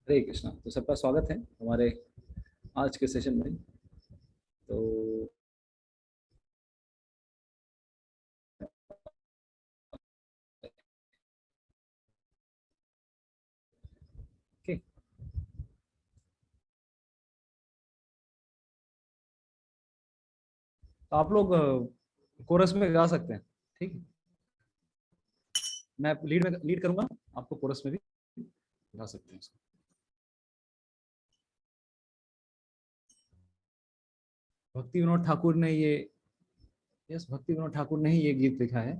हरे कृष्णा। तो सबका स्वागत है हमारे आज के सेशन में। तो ओके, तो आप लोग कोरस में गा सकते हैं। ठीक है, मैं लीड करूंगा, आपको कोरस में भी गा सकते हैं उसको। भक्ति विनोद ठाकुर ने ये भक्ति विनोद ठाकुर ने ही ये गीत लिखा है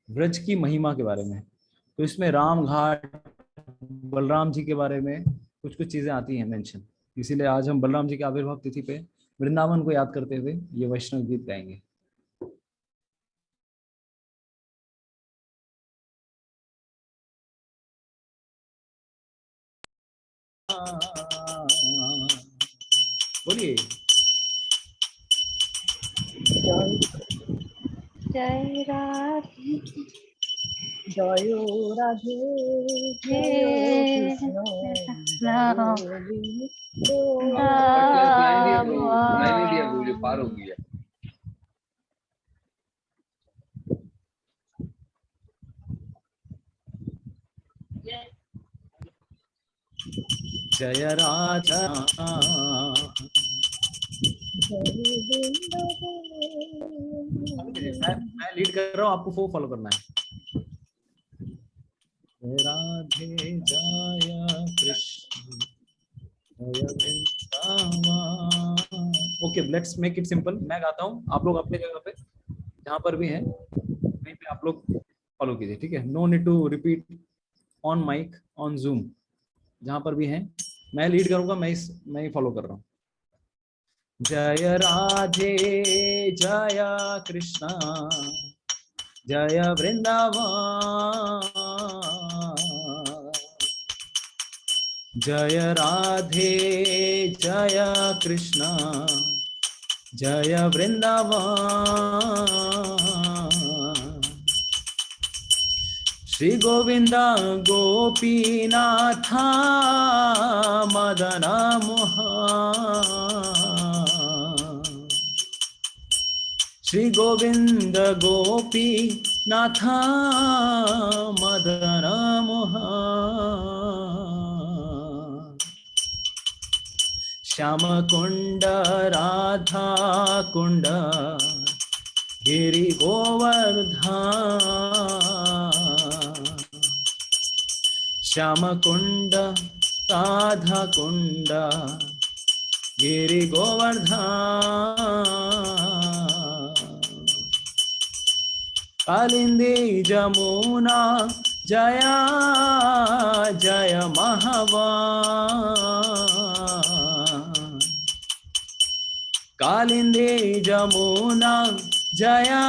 ब्रज की महिमा के बारे में। तो इसमें राम घाट, बलराम जी के बारे में कुछ कुछ चीजें आती हैं मेंशन। इसीलिए आज हम बलराम जी के आविर्भाव तिथि पे वृंदावन को याद करते हुए ये वैष्णव गीत गाएंगे। बोलिए। जय राधे जय राधे जय कृष्ण जय लाइन इंडिया बोलिए, पार हो गया। जय राजा मैं लीड कर रहा हूँ, आपको वो फॉलो करना है। जय राधे जय कृष्ण जय Vrindavan. Okay, let's make it simple. मैं गाता हूँ, आप लोग अपने जगह पे जहाँ पर भी हैं वहीं पे आप लोग फॉलो कीजिए। ठीक है, no need to repeat on mic on Zoom. जहाँ पर भी हैं मैं लीड करूंगा, मैं ही फॉलो कर रहा हूँ। जय राधे जय कृष्णा जय वृंदावन। जय राधे जय कृष्णा जय वृंदावन। श्री गोविंद गोपीनाथ मदन मोहन। श्री गोविंद गोपीनाथ मदन मोहन। श्याम कुंड राधा कुंड गिरि गोवर्धन। श्याम कुंड राधा कुंड गिरि गोवर्धन। कालिंदी जमुना जया जय महावन। कालिंदी जमुना जया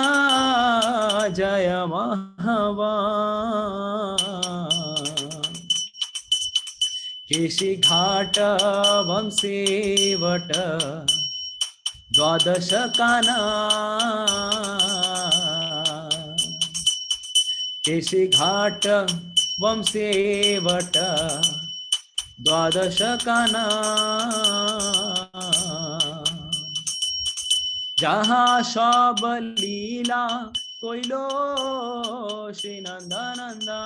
जय महावन। केशी घाट वंशी वट द्वादश काना। केशी घाट वंशी वट द्वादश काना। जहाँ सब लीला कोइलो श्री नंदनंदा।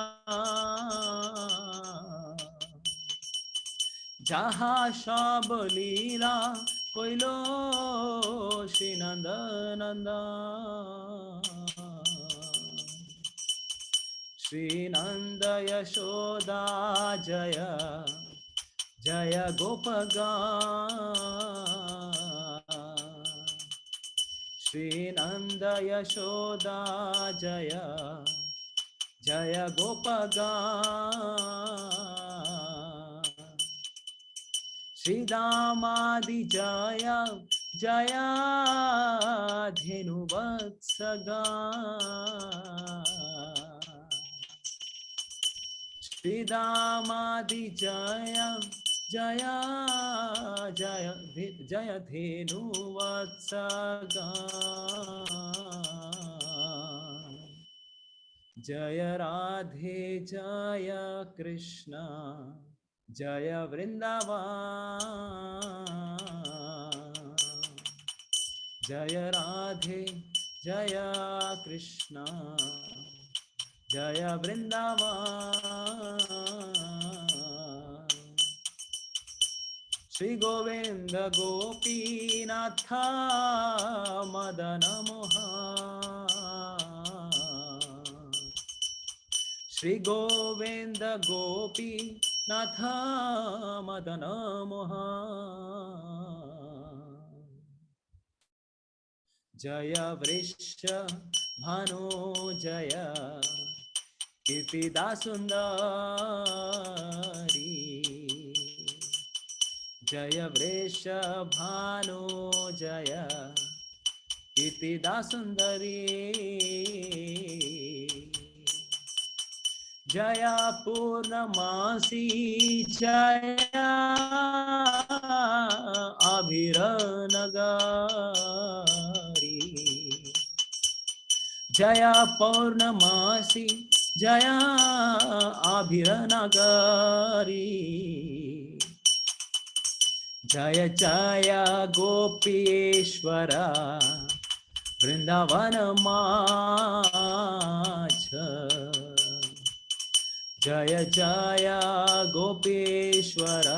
जहाँ सब लीला कोइलो श्री नंदनंदा। श्री नंद यशोदा जय जय गोपगान। श्री नंद यशोदा जय जय गोपगान। श्री दामादि जय जय धेनुवत्सगान। श्री दामादि जय जय जय जय धेनुवत्सगान। जय राधे जय कृष्णा जय वृंदावन, जय राधे जय कृष्ण, जय वृंदावन। श्री गोविंद गोपीनाथ मदन मोहन, श्री गोविंद गोपीनाथ मदन मोहन। जय वृष भानु जय कीर्तिदा सुंदरी, जय वृष भानु जय कीर्तिदा सुंदरी, जय पूर्णमासी जय अभिरनगरी, जय पौर्णमासी जय अभिरनगरी, जय जय गोपीश्वर वृंदावन माछ, जय जय गोपीश्वर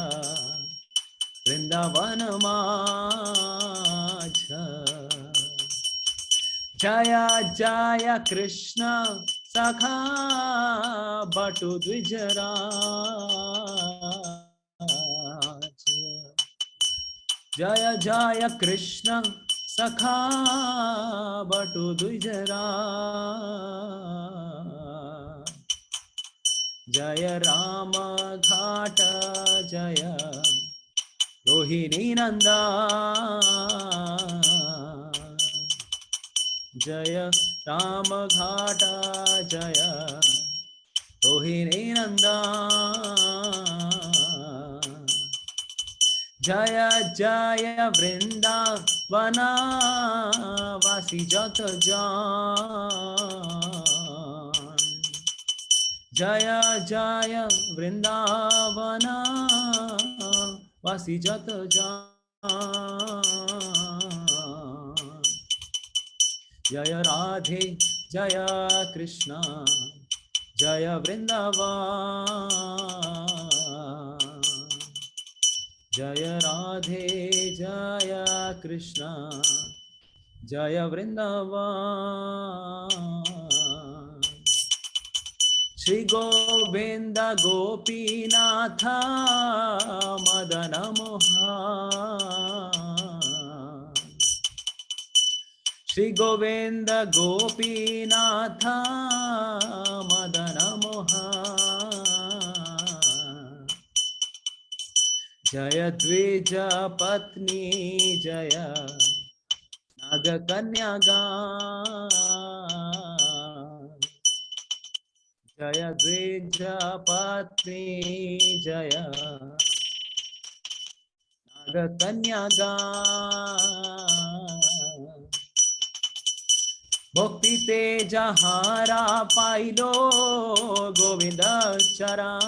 वृंदावन माछ, जय जय कृष्ण सखा बटु द्विजराज, जय जय कृष्ण सखा बटु द्विजराज, जय राम घाट जय रोहिणी नंदन, जय राम घाट जय रोहिणी नंदन, जय जय वृंदावन वासी जत जान, जय जय वृंदावन वासी जत जान, जय राधे जय कृष्ण जय वृंदावन, जय राधे जय कृष्ण जय वृंदावन। श्री गोविंद गोपीनाथ मदन मोहन, श्री गोविंद गोपीनाथ मदन मोहन, जय द्विज पत्नी जय नाग कन्यागान, जय द्विज पत्नी जय नाग कन्यागान, भक्ति तेज हारा पाइलो गोविंद चरण,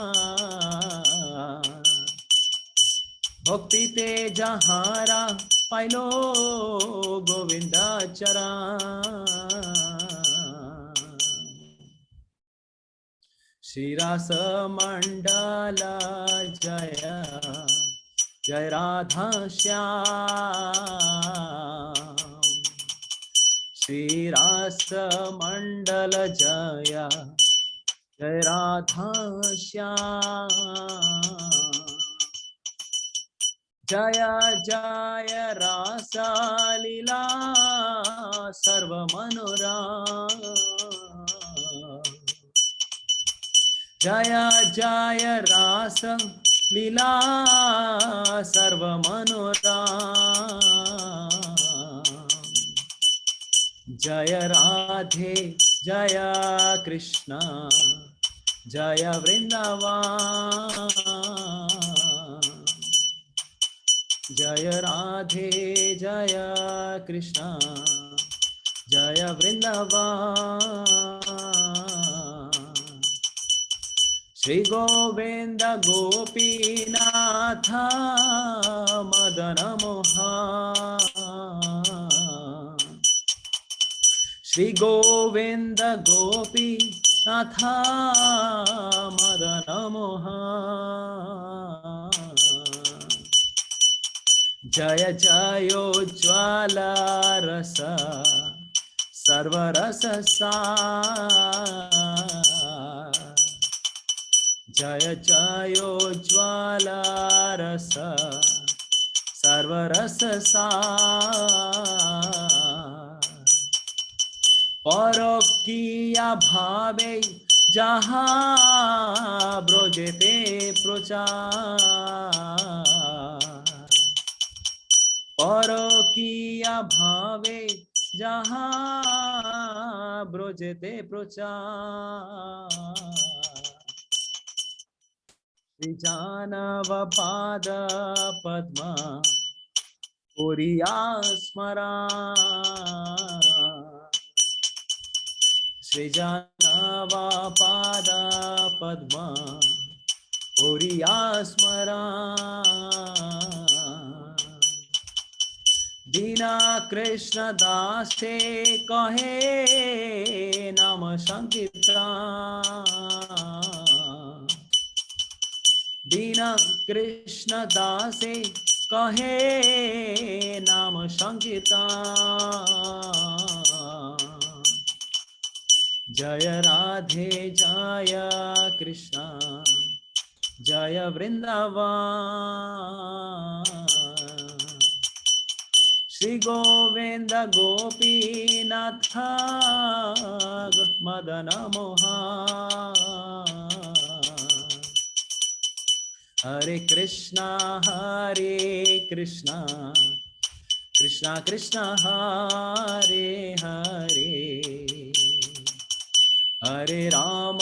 भक्ति तेज हारा पाइलो गोविंद चरण, श्रीरास मंडल जय जय राधा श्याम, श्रीरास मंडल जय जय राधा श्याम, जय जय रास लीला सर्व मनोरम, जय जय रास लीला सर्व मनोरम, जय राधे जय कृष्ण जय वृंदावन, जय राधे जय कृष्ण जय वृंदावन। श्री गोविंद गोपीनाथ मदन मोहन, श्री गोविंद गोपीनाथ मदन मोहन, जय जयोज्ज्वल रस सर्वरस सार, जय जयोज्ज्वल रस सर्वरस सार, परोक्तिया भावे जहाँ ब्रजेते प्रचार, परकीया भावे जहाँ ब्रजेते प्रचार, श्री जानव पाद पद्म पुरिया स्मरण, श्री जानव पाद पद्म पुरिया स्मरण, दीना कृष्ण दासे कहे नाम संकीर्तन, दीना कृष्ण दासे कहे नाम संकीर्तन, जय राधे जय कृष्ण जय वृंदावन, श्री गोविंद गोपीनाथ मदन मोहन, हरे कृष्णा कृष्णा कृष्णा हरे हरे, हरे राम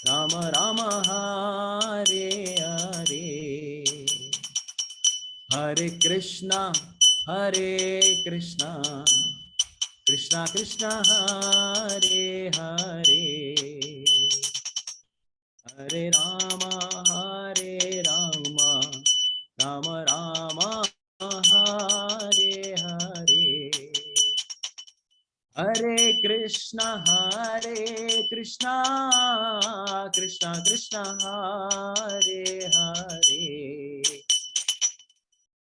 राम राम हरे हरे, हरे कृष्णा कृष्णा कृष्णा हरे हरे, हरे राम राम राम हरे हरे, हरे कृष्णा कृष्णा हरे हरे,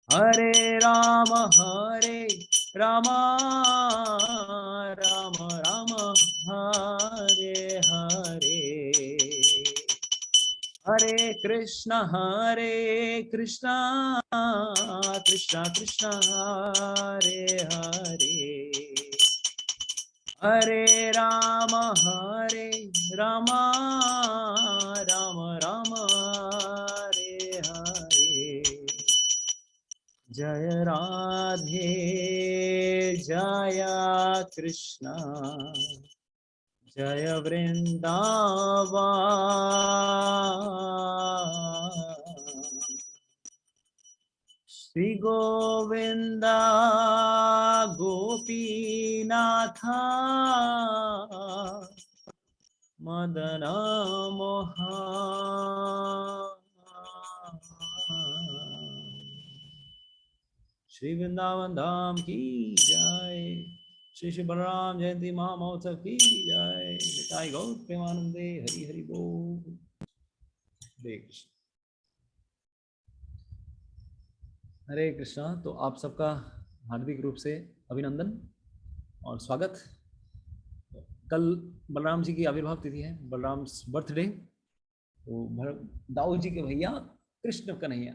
हरे राम राम राम हरे हरे, हरे कृष्णा कृष्णा हरे हरे, हरे राम राम राम हरे हरे, जय राधे जय कृष्ण जय वृंदावन, श्री गोविंद गोपीनाथ मदन मोहन, श्री वृंदावन धाम की जय, श्री श्री बलराम जयंती महामहोत्सव की जय, निताई गौर प्रेमानंदे, हरि हरि बोल। हरे कृष्ण हरे कृष्णा। तो आप सबका हार्दिक रूप से अभिनंदन और स्वागत। कल बलराम जी की आविर्भाव तिथि है, बलराम बर्थडे। तो दाऊ जी के भैया कृष्ण कन्हैया,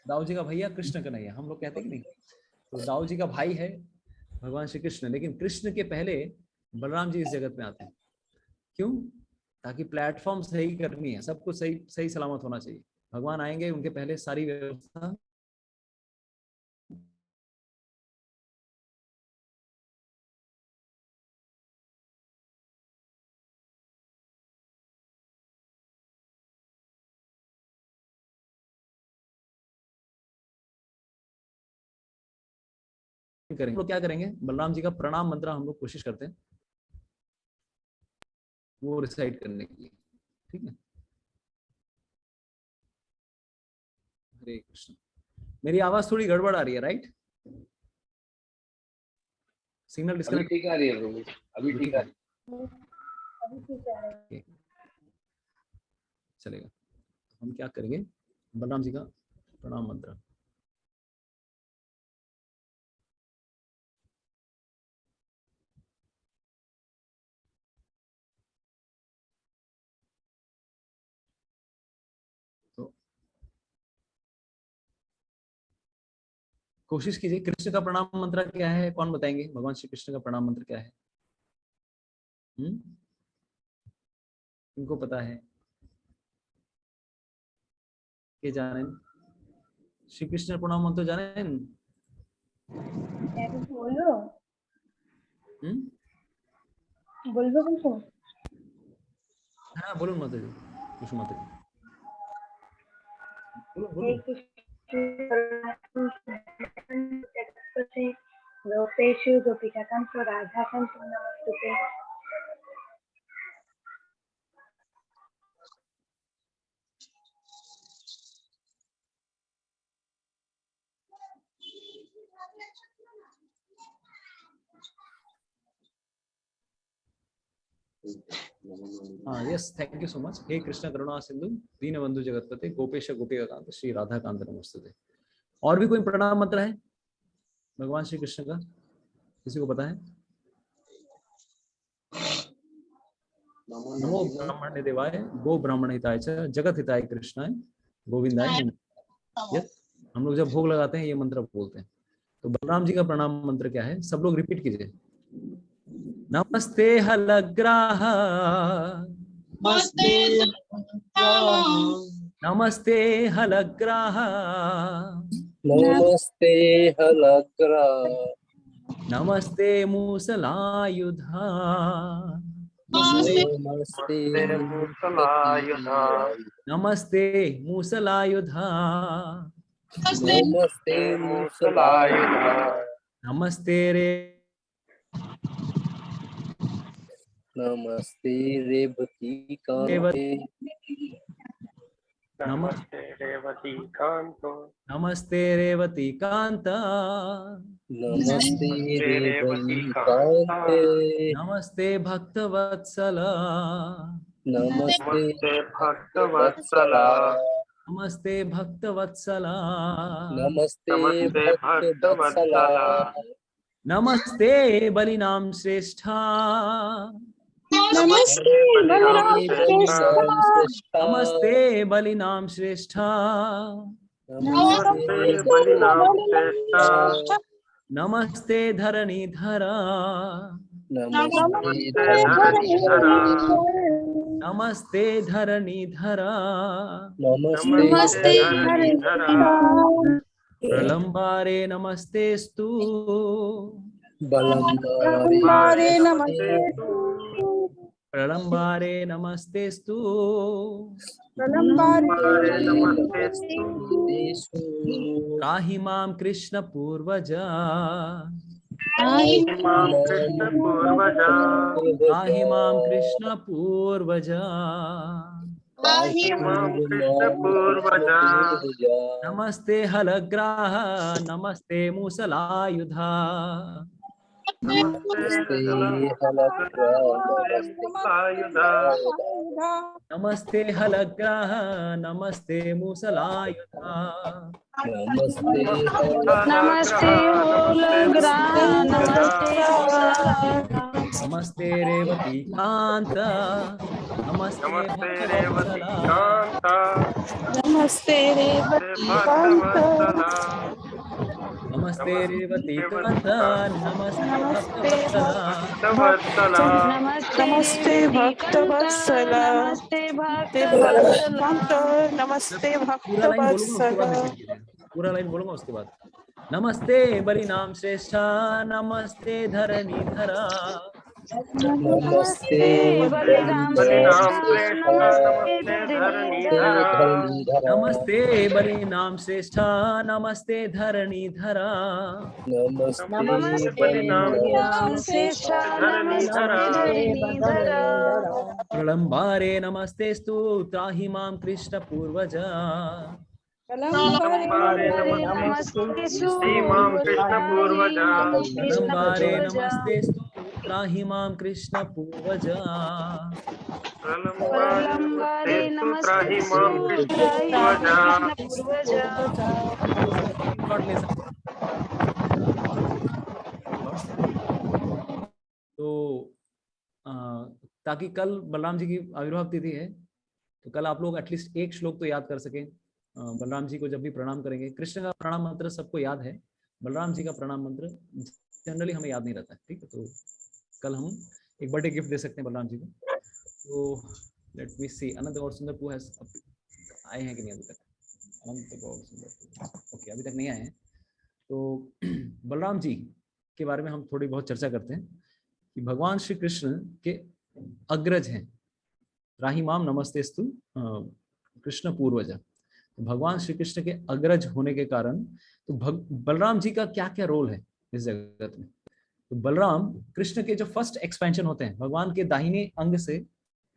दाऊ जी का भैया कृष्ण कन्हैया हम लोग कहते हैं कि नहीं। तो दाऊ जी का भाई है भगवान श्री कृष्ण, लेकिन कृष्ण के पहले बलराम जी इस जगत में आते हैं। क्यों? ताकि प्लेटफॉर्म सही करनी है, सब कुछ सही सही सलामत होना चाहिए। भगवान आएंगे, उनके पहले सारी व्यवस्था करेंगे। तो क्या करेंगे, बलराम जी का प्रणाम मंत्र हम लोग कोशिश करते हैं। वो रिसाइट करने के लिए, ठीक है। हरे कृष्ण। मेरी आवाज थोड़ी गड़बड़ आ रही है, राइट? सिग्नल अभी डिस्कनेक्ट ठीक आ रही है प्रभु, अभी ठीक आ रही है। अभी ठीक है। चलेगा। हम क्या करेंगे, बलराम जी का प्रणाम मंत्र। तो कोशिश कीजिए, कृष्ण का प्रणाम मंत्र क्या है, कौन बताएंगे? भगवान श्री कृष्ण का प्रणाम मंत्र क्या है? इनको पता है? के जाने? श्री कृष्ण प्रणाम मंत्र जाने? बोलो बोलबो कुछ। हाँ बोलो माता जी, कृष्ण माता जी, बोलो हे बोलो। कृष्ण गोपेषु गोपिकाकांत राधाकांत नमस्तुते। हाँ yes, thank you so much. हे कृष्ण करुणा सिंधु दीनबंधु जगतपते गोपेश गोपिकाकांत श्री राधा कांत नमस्तुते। और भी कोई प्रणाम मंत्र है भगवान श्री कृष्ण का, किसी को पता है? नमो ब्राह्मण देवाय गो ब्राह्मण हिताय च जगत हिताय कृष्णाय गोविंदाय नमः। यस, हम लोग जब भोग लगाते हैं ये मंत्र बोलते हैं। तो बलराम जी का प्रणाम मंत्र क्या है, सब लोग रिपीट कीजिए। नमस्ते हलग्राह, नमस्ते हलग्राह, नमस्ते हलग्रा, नमस्ते मूसलायुधा, नमस्ते मूसलायुधा, नमस्ते मूसलायुधा, नमस्ते मूसलायुधा, नमस्ते रे, नमस्ते रेवती कांते, नमस्ते रेवती कांतो, नमस्ते रेवती कांता, नमस्ते रेवती रेवती कांता, कांते, नमस्ते भक्तवत्सला, नमस्ते नमस्ते वत्सला, भक्तवत्सला, नमस्ते भक्तवत्सला, नमस्ते नमस्ते भक्तवत्सला, भक्तवत्सला, नमस्ते बलिनाम श्रेष्ठा, नमस्ते बलराम श्रेष्ठ। बलिनाम श्रेष्ठा, नमस्ते बलिनाम श्रेष्ठा, नमस्ते नमस्ते बलिनाम बलिनाम श्रेष्ठा, श्रेष्ठा, नमस्ते धरणीधरा, नमस्ते नमस्ते धरणीधरा, नमस्ते धरणीधरा, नमस्ते नमस्ते धरणीधरा, प्रलंबारे नमस्तेस्तु, बलंबारे नमस्ते तू, प्रलंबारे नमस्तेस्तु, हमारे नमस्ते तू, त्राहि मां कृष्ण पूर्वजा, इमाम कृष्ण पूर्वजा, त्राहि मां कृष्ण पूर्वजा, इमाम कृष्ण पूर्वजा, नमस्ते हलग्राह, नमस्ते मूसलायुधा, नमस्ते हलग्रा, नमस्ते मूसलायुधा, नमस्ते हलग्राह, नमस्ते मूसलायुधा, नमस्ते नमस्ते होलग्राह, नमस्ते होलग्राह, नमस्ते रेवती कांत, नमस्ते नमस्ते रेवती भक्तवत्सला, कांता, नमस्ते रेवती कांत, भक्तवत्सला, नमस्ते रेवती कांत, नमस्ते नमस्ते भक्तवत्सला, भक्तवत्सला, नमस्ते भक्तवत्सला, नमस्ते भक्तवत्सला, नमस्ते पूरा लाइन बोलूंगा उसके बाद भक्तवत्सला, रिपीट कीजिए, पूरा लाइन बोलूंगा उसके बाद। नमस्ते बलिनाम श्रेष्ठा, नमस्ते धरणीधरा, नमस्ते बलिराम श्रेष्ठ नमस्ते धरणीधरा नमस्ते बलिनाम श्रेष्ठ नमस्ते धरणीधरा नमस्ते बलिनाम श्रेष्ठ धरणीधरा प्रलंबारे नमस्तेस्तु त्राहि मां कृष्ण पूर्वज प्रलंबारे नमस्ते श्रीमां कृष्ण पूर्वजा प्रलंबारे नमस्तेस्तु त्राहि मां कृष्ण पूर्वज प्रलंबारे नमस्ते त्राहि मां कृष्ण पूर्वजा स्क्रीनशॉट ले सकते तो ताकि कल बलराम जी की आविर्भाव तिथि है तो कल आप लोग एटलीस्ट एक श्लोक तो याद कर सकें। बलराम जी को जब भी प्रणाम करेंगे, कृष्ण का प्रणाम मंत्र सबको याद है, बलराम जी का प्रणाम मंत्र जनरली हमें याद नहीं रहता है। ठीक है, तो कल हम एक बर्थडे गिफ्ट दे सकते हैं बलराम जी को। तो लेट मी सी, अनंत गौर सुंदर पू आए हैं कि नहीं अभी तक? अनंत गौर सुंदर, ओके, अभी तक नहीं आए हैं। तो बलराम जी के बारे में हम थोड़ी बहुत चर्चा करते हैं कि भगवान श्री कृष्ण के अग्रज हैं। राहिमाम नमस्तेस्तु कृष्ण पूर्वज। भगवान श्री कृष्ण के अग्रज होने के कारण तो बलराम जी का क्या क्या रोल है इस जगत में। तो बलराम कृष्ण के जो फर्स्ट एक्सपेंशन होते हैं, भगवान के दाहिने अंग से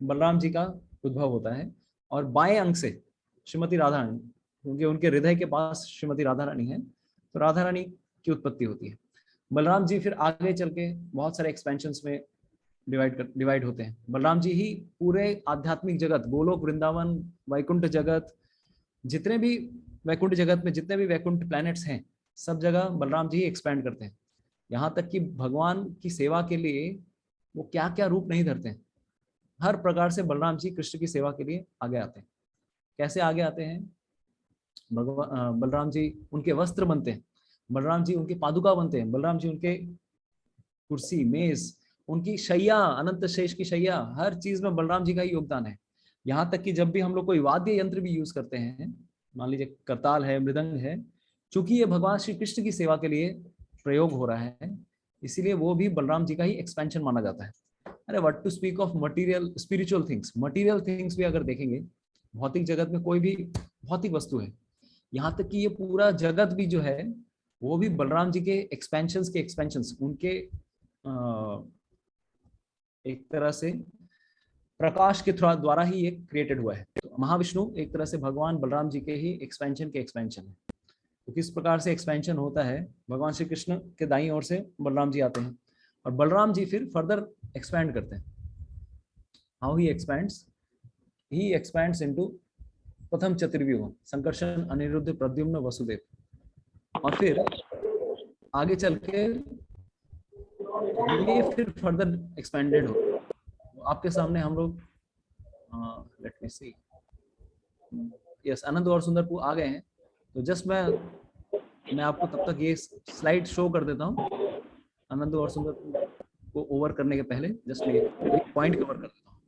बलराम जी का उद्भव होता है और बाएं अंग से श्रीमती राधा रानी, क्योंकि उनके हृदय के पास श्रीमती राधा रानी है, तो राधा रानी की उत्पत्ति होती है। बलराम जी फिर आगे चल के बहुत सारे एक्सपेंशंस में डिवाइड होते हैं। बलराम जी ही पूरे आध्यात्मिक जगत, गोलोक, वृंदावन, वैकुंठ जगत, जितने भी वैकुंठ जगत में जितने भी वैकुंठ प्लैनेट्स हैं, सब जगह बलराम जी ही एक्सपैंड करते हैं। यहाँ तक कि भगवान की सेवा के लिए वो क्या क्या रूप नहीं धरते हैं, हर प्रकार से बलराम जी कृष्ण की सेवा के लिए आगे आते हैं। कैसे आगे आते हैं? बलराम जी उनके वस्त्र बनते हैं, बलराम जी उनके पादुका बनते हैं, बलराम जी उनके कुर्सी, मेज, उनकी शैया, अनंत शेष की शैया, हर चीज में बलराम जी का ही योगदान है। यहाँ तक कि जब भी हम लोग कोई वाद्य यंत्र भी यूज करते हैं, मान लीजिए करताल है, मृदंग है, चूंकि ये भगवान श्री कृष्ण की सेवा के लिए प्रयोग हो रहा है, इसीलिए वो भी बलराम जी का ही एक्सपेंशन माना जाता है। अरे what to speak of material spiritual things, material things भी अगर देखेंगे, भौतिक जगत में कोई भी भौतिक वस्तु है, यहाँ तक कि ये पूरा जगत भी जो है वो भी बलराम जी के एक्सपेंशंस उनके एक तरह से प्रकाश के द्वारा ही ये क्रिएटेड हुआ है। तो महाविष्णु एक तरह से भगवान बलराम जी के ही एक्सपेंशन है। तो किस प्रकार से एक्सपेंशन होता है? भगवान श्री कृष्ण के दाईं ओर से बलराम जी आते हैं और बलराम जी फिर फर्दर एक्सपैंड करते हैं। हाउ ही एक्सपैंड्स इनटू प्रथम चतुर्व्यूह, संकर्षण, अनिरुद्ध, प्रद्युम्न, वसुदेव, और फिर आगे चल के ये फिर फर्दर एक्सपेंडेड हो। आपके सामने हम लोग लेट मी सी, यस, अनंत और सुंदरपुर आ गए हैं। तो जस्ट मैं आपको तब तक ये स्लाइड शो कर देता हूँ। अनंत और सुंदरपुर को ओवर करने के पहले जस्ट ये पॉइंट कवर कर देता हूँ।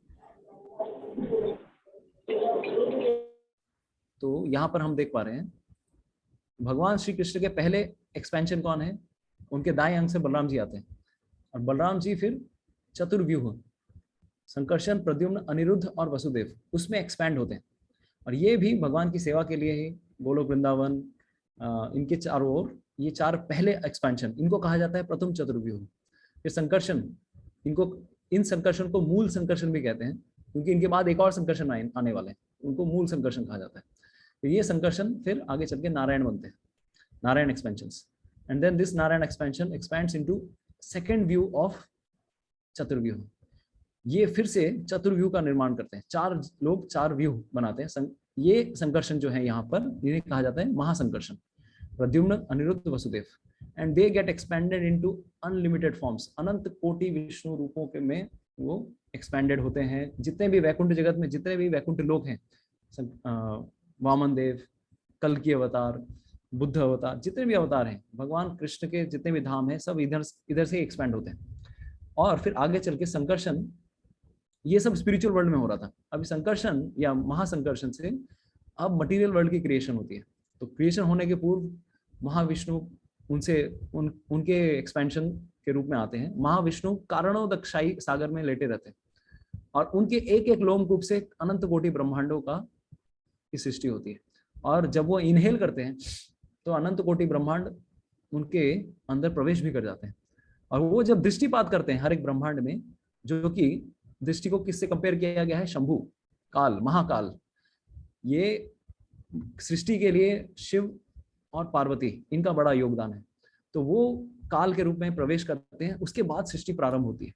तो यहाँ पर हम देख पा रहे हैं भगवान श्री कृष्ण के पहले एक्सपेंशन कौन है? उनके दाएं अंग से बलराम जी आते हैं और बलराम जी फिर चतुर्व्यूह, संकर्षण, प्रद्युम्न, अनिरुद्ध और वसुदेव, उसमें एक्सपैंड होते हैं। और ये भी भगवान की सेवा के लिए ही गोलोक, वृंदावन, इनके चारों ओर ये चार पहले एक्सपेंशन, इनको कहा जाता है प्रथम चतुर्व्यूह। फिर संकर्षण, इन संकर्षण को मूल संकर्षण भी कहते हैं, क्योंकि इनके बाद एक और संकर्षण आने वाले हैं, उनको मूल संकर्षण कहा जाता है। तो ये संकर्षण फिर आगे चल के नारायण बनते हैं, Narayan expansions, and then this Narayan expansion expands into second view of चतुर्व्यूह। ये फिर से चतुर्व्यूह का निर्माण करते हैं, चार लोग चार व्यूह बनाते हैं। ये संकर्षण जो है यहाँ पर इन्हें कहा जाता है Mahasankarshan, Pradyumna, Aniruddha, Vasudeva, and they get expanded into unlimited forms, अनंत कोटि विष्णु रूपों के में वो एक्सपेंडेड होते हैं। जितने भी वैकुंठ जगत में जितने भी वैकुंठ लोग हैं, वामन देव, कल की अवतार, बुद्ध अवतार, जितने भी अवतार हैं, भगवान कृष्ण के जितने भी धाम हैं, सब इधर से एक्सपेंड होते हैं। और फिर आगे चल के संकर्षण, ये सब स्पिरिचुअल वर्ल्ड में हो रहा था। अभी संकर्षण या महासंकर्षण से अब मटेरियल वर्ल्ड की क्रिएशन होती है। तो क्रिएशन होने के पूर्व महाविष्णु उनके एक्सपेंशन के रूप में आते हैं। महाविष्णु कारणोदक्षाई सागर में लेटे रहते हैं और उनके एक एक लोमकूप से अनंत कोटि ब्रह्मांडों का की सृष्टि होती है। और जब वो इनहेल करते हैं तो अनंत कोटि ब्रह्मांड उनके अंदर प्रवेश भी कर जाते हैं। और वो जब दृष्टिपात करते हैं हर एक ब्रह्मांड में, जो कि दृष्टि को किससे कंपेयर किया गया है, शंभु काल, महाकाल, ये सृष्टि के लिए शिव और पार्वती इनका बड़ा योगदान है। तो वो काल के रूप में प्रवेश करते हैं, उसके बाद सृष्टि प्रारंभ होती है।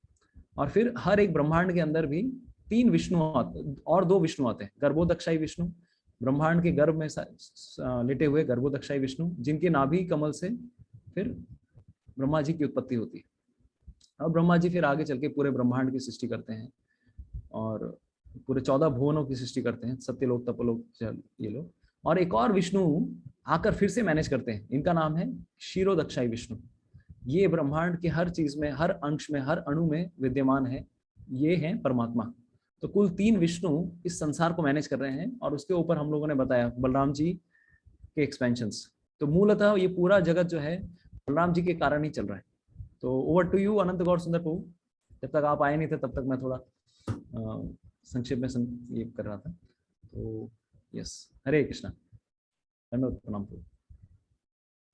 और फिर हर एक ब्रह्मांड के अंदर भी 3 विष्णु और 2 विष्णु आते हैं। गर्भोदक्षाई विष्णु, ब्रह्मांड के गर्भ में लेटे हुए गर्भोदक्षाई विष्णु, जिनके नाभि कमल से फिर ब्रह्मा जी की उत्पत्ति होती है। और ब्रह्मा जी फिर आगे चल के पूरे ब्रह्मांड की सृष्टि करते हैं और पूरे 14 भुवनों की सृष्टि करते हैं, सत्यलोक, तपलोक, ये लोग। और एक और विष्णु आकर फिर से मैनेज करते हैं, इनका नाम है क्षीरोदक्षाई विष्णु। ये ब्रह्मांड के हर चीज में, हर अंश में, हर अणु में विद्यमान है, ये है परमात्मा। तो कुल 3 विष्णु इस संसार को मैनेज कर रहे हैं। और उसके ऊपर हम लोगों ने बताया बलराम जी के एक्सपेंशंस। तो मूलतः ये पूरा जगत जो है बलराम जी के कारण ही चल रहा है। तो ओवर टू यू अनंत गौर सुंदर प्रभु। जब तक आप आए नहीं थे तब तक मैं थोड़ा संक्षेप में ये कर रहा था। तो यस, हरे कृष्णा, धन्यवाद, प्रणाम प्रभु।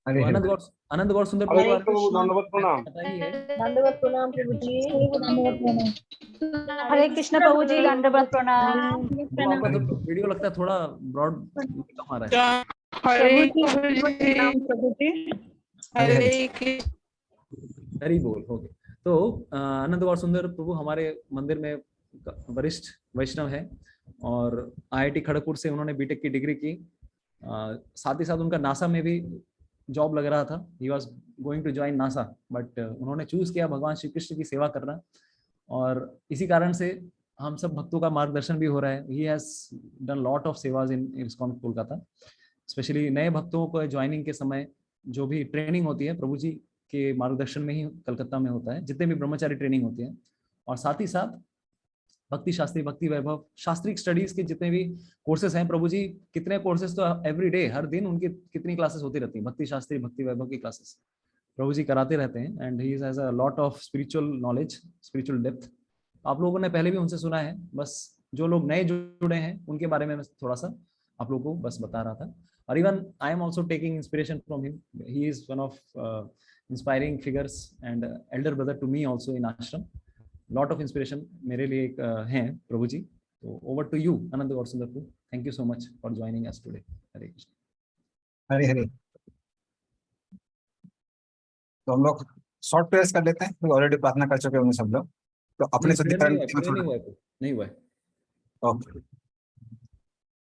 अनंत गौर सुंदर प्रभु, दंडवत प्रणाम। दंडवत प्रणाम प्रभु जी। हरे कृष्ण प्रभु जी, दंडवत प्रणाम। आपका तो वीडियो लगता है थोड़ा ब्रॉड कम आ रहा है। हरे प्रभु जी, हरे कृष्ण। हरी बोल। ओके, तो आनंद गौर सुंदर प्रभु हमारे मंदिर में वरिष्ठ वैष्णव है और IIT खड़गपुर से उन्होंने बीटेक की डिग्री की। साथ ही साथ उनका नासा में भी जॉब लग रहा था। He was going to join NASA, but उन्होंने चूज किया भगवान श्री कृष्ण की सेवा करना। और इसी कारण से हम सब भक्तों का मार्गदर्शन भी हो रहा है। He has done lot of सेवाज इन इस्कॉन कोलकाता। स्पेशली नए भक्तों को ज्वाइनिंग के समय जो भी ट्रेनिंग होती है प्रभु जी के मार्गदर्शन में ही कलकत्ता में होता है, जितने भी ब्रह्मचारी ट्रेनिंग होती है। और साथ ही साथ भक्ति शास्त्री, भक्ति वैभव, शास्त्रिक स्टडीज के जितने भी कोर्सेज हैं, प्रभु जी कितने कोर्सेज तो एवरी डे, हर दिन उनकी कितनी क्लासेस होती रहती हैं, भक्ति शास्त्री, भक्ति वैभव की क्लासेस प्रभु जी कराते रहते हैं। And he has a lot of spiritual knowledge, spiritual depth. आप लोगों ने पहले भी उनसे सुना है, बस जो लोग नए जुड़े हैं उनके बारे में मैं थोड़ा सा आप लोगों को बस बता रहा था। और even I am also taking inspiration from him. He is one of inspiring figures and elder brother to me also in ashram. Lot of inspiration मेरे लिए एक हैं प्रभु जी। तो over to you Anand Gaur Sundar Prabhu. Thank you so much for joining us today. Hare Krishna. Hare Hare. तो हम लोग short prayers कर लेते हैं, क्योंकि ऑलरेडी प्रार्थना कर चुके होंगे सब लोग। तो अपने शुद्धिकरण नहीं हुआ है। ओके।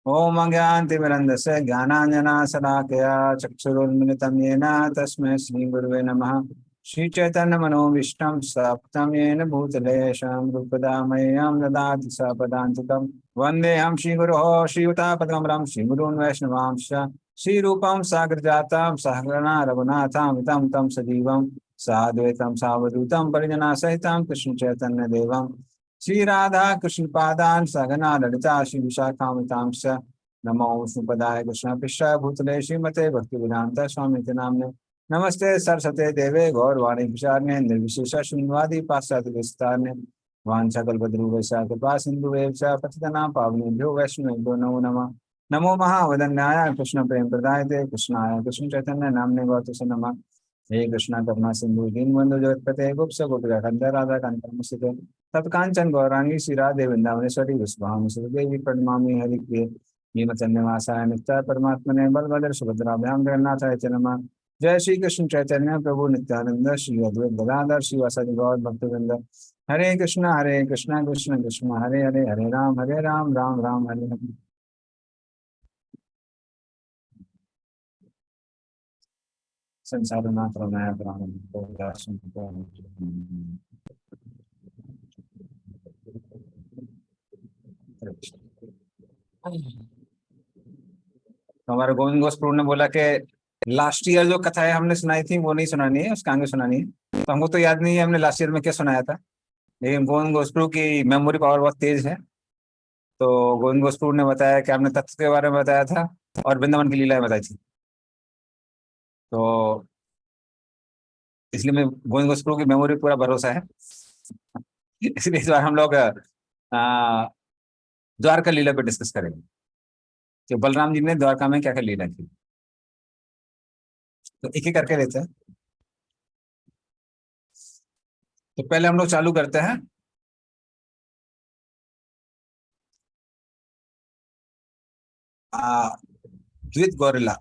ओम अज्ञानतिमिरन्धस्य ज्ञानाञ्जनशलाकया चक्षुरुन्मिलितं येन तस्मै श्रीगुरुवे नमः। श्रीचैतन्यमनोभीष्टं स्थापितं येन भूतले स्वयं रूपदा मह्यं ददाति सपदान्तिकं। वन्देऽहं श्रीगुरोः श्रीयुतापदकमलं श्रीगुरून् वैष्णवांश्च श्रीरूपं साग्रजातं सहगणा रघुनाथं तं तं सजीवं साद्वैतं सावधूतं परिजनसहितं कृष्णचैतन्यदेवं श्री राधा कृष्ण पादान सगना ललिता श्री विशाखामितांश। नमो विष्णुपदाय कृष्ण पृष्ठाय भूतले श्रीमते भक्ति वेदांत स्वामी नामने। नमस्ते सरस्वते देवे गौरवाणी प्रचारणे निर्विशेष शून्यवादी पाश्चात्य विस्तारणे। वाञ्छाकल्पतरुभ्यश्च कृपा सिन्धुभ्यश्च पतितनां पावनेभ्यो वैष्णवेभ्यो नमो नमः। नमो महावदन्याय कृष्ण प्रेम प्रदायते कृष्णाय कृष्ण चैतन्य नामने गौतम नमः। हे कृष्ण करुणा सिंधु दीनबंधु जगत्पते गोप्स गोपिकान्त राधा कांत नमस्ते। तत्कांचन गौरांगी श्री राधे वृंदावनेश्वरी विश्वाम देवी प्रणमामि हरिप्रिये नीलचंद्रमासाय नित्याय परमात्मने बलभद्र सुभद्राभ्यां जगन्नाथाय च नमः। जय श्री कृष्ण चैतन्य प्रभु नित्यानंद श्री अद्वैत गदाधर श्रीवासादि गौर भक्तवृंद। हरे कृष्ण कृष्ण कृष्ण हरे हरे, हरे राम राम राम हरे हरे। संसारनाथ रमाया प्राण तो हमारे गोविंद घोष ने बोला कि लास्ट ईयर जो कथाएं हमने सुनाई थी वो नहीं सुनानी है, उसका आगे सुनानी है। तो हमको तो याद नहीं है हमने लास्ट ईयर में क्या सुनाया था, लेकिन गोविंद घोष की मेमोरी पावर बहुत तेज है। तो गोविंद घोष ने बताया कि हमने तत्व के बारे में बताया था और वृंदावन की लीलाएं बताई थी। तो इसलिए मैं गोविंद गोस्वामी की मेमोरी पूरा भरोसा है। इसलिए इस बार हम लोग द्वारका लीला पे डिस्कस करेंगे कि बलराम जी ने द्वारका में क्या क्या लीला की। तो एक एक करके लेते हैं। तो पहले हम लोग चालू करते हैं द्वित गौरिल्ला,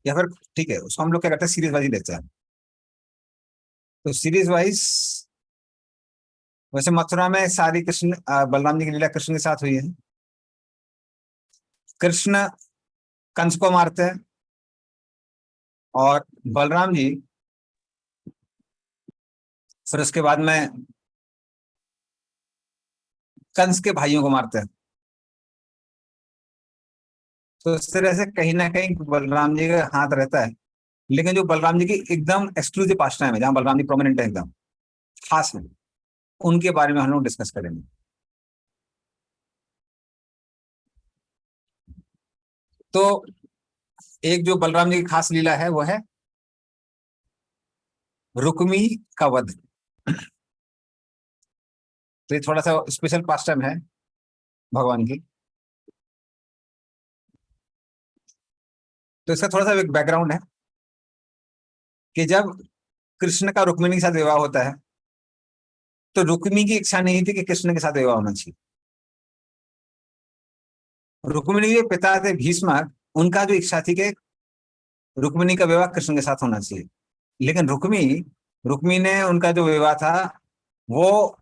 या फिर ठीक है उसको हम लोग क्या करते हैं सीरीज वाइज लेते हैं। तो सीरीज वाइज वैसे मथुरा में सारी कृष्ण बलराम जी की लीला कृष्ण के साथ हुई है। कृष्ण कंस को मारते हैं और बलराम जी फिर उसके बाद में कंस के भाइयों को मारते हैं। तो इस तरह से कहीं ना कहीं बलराम जी का हाथ रहता है। लेकिन जो बलराम जी की एकदम एक्सक्लूसिव पास्ट टाइम है, जहां बलराम जी प्रोमिनेंट है, एकदम खास है, उनके बारे में हम लोग डिस्कस करेंगे। तो एक जो बलराम जी की खास लीला है वो है रुक्मी का वध। तो ये थोड़ा सा स्पेशल पास्ट टाइम है भगवान की। तो इसका थोड़ा सा एक बैकग्राउंड है कि जब कृष्ण का रुक्मिणी के साथ विवाह होता है तो रुक्मिणी की इच्छा नहीं थी कि कृष्ण के साथ विवाह होना चाहिए। रुक्मिणी के पिता थे भीष्मक, उनका जो इच्छा थी कि रुक्मिणी का विवाह कृष्ण के साथ होना चाहिए। लेकिन रुक्मी ने उनका जो विवाह था वो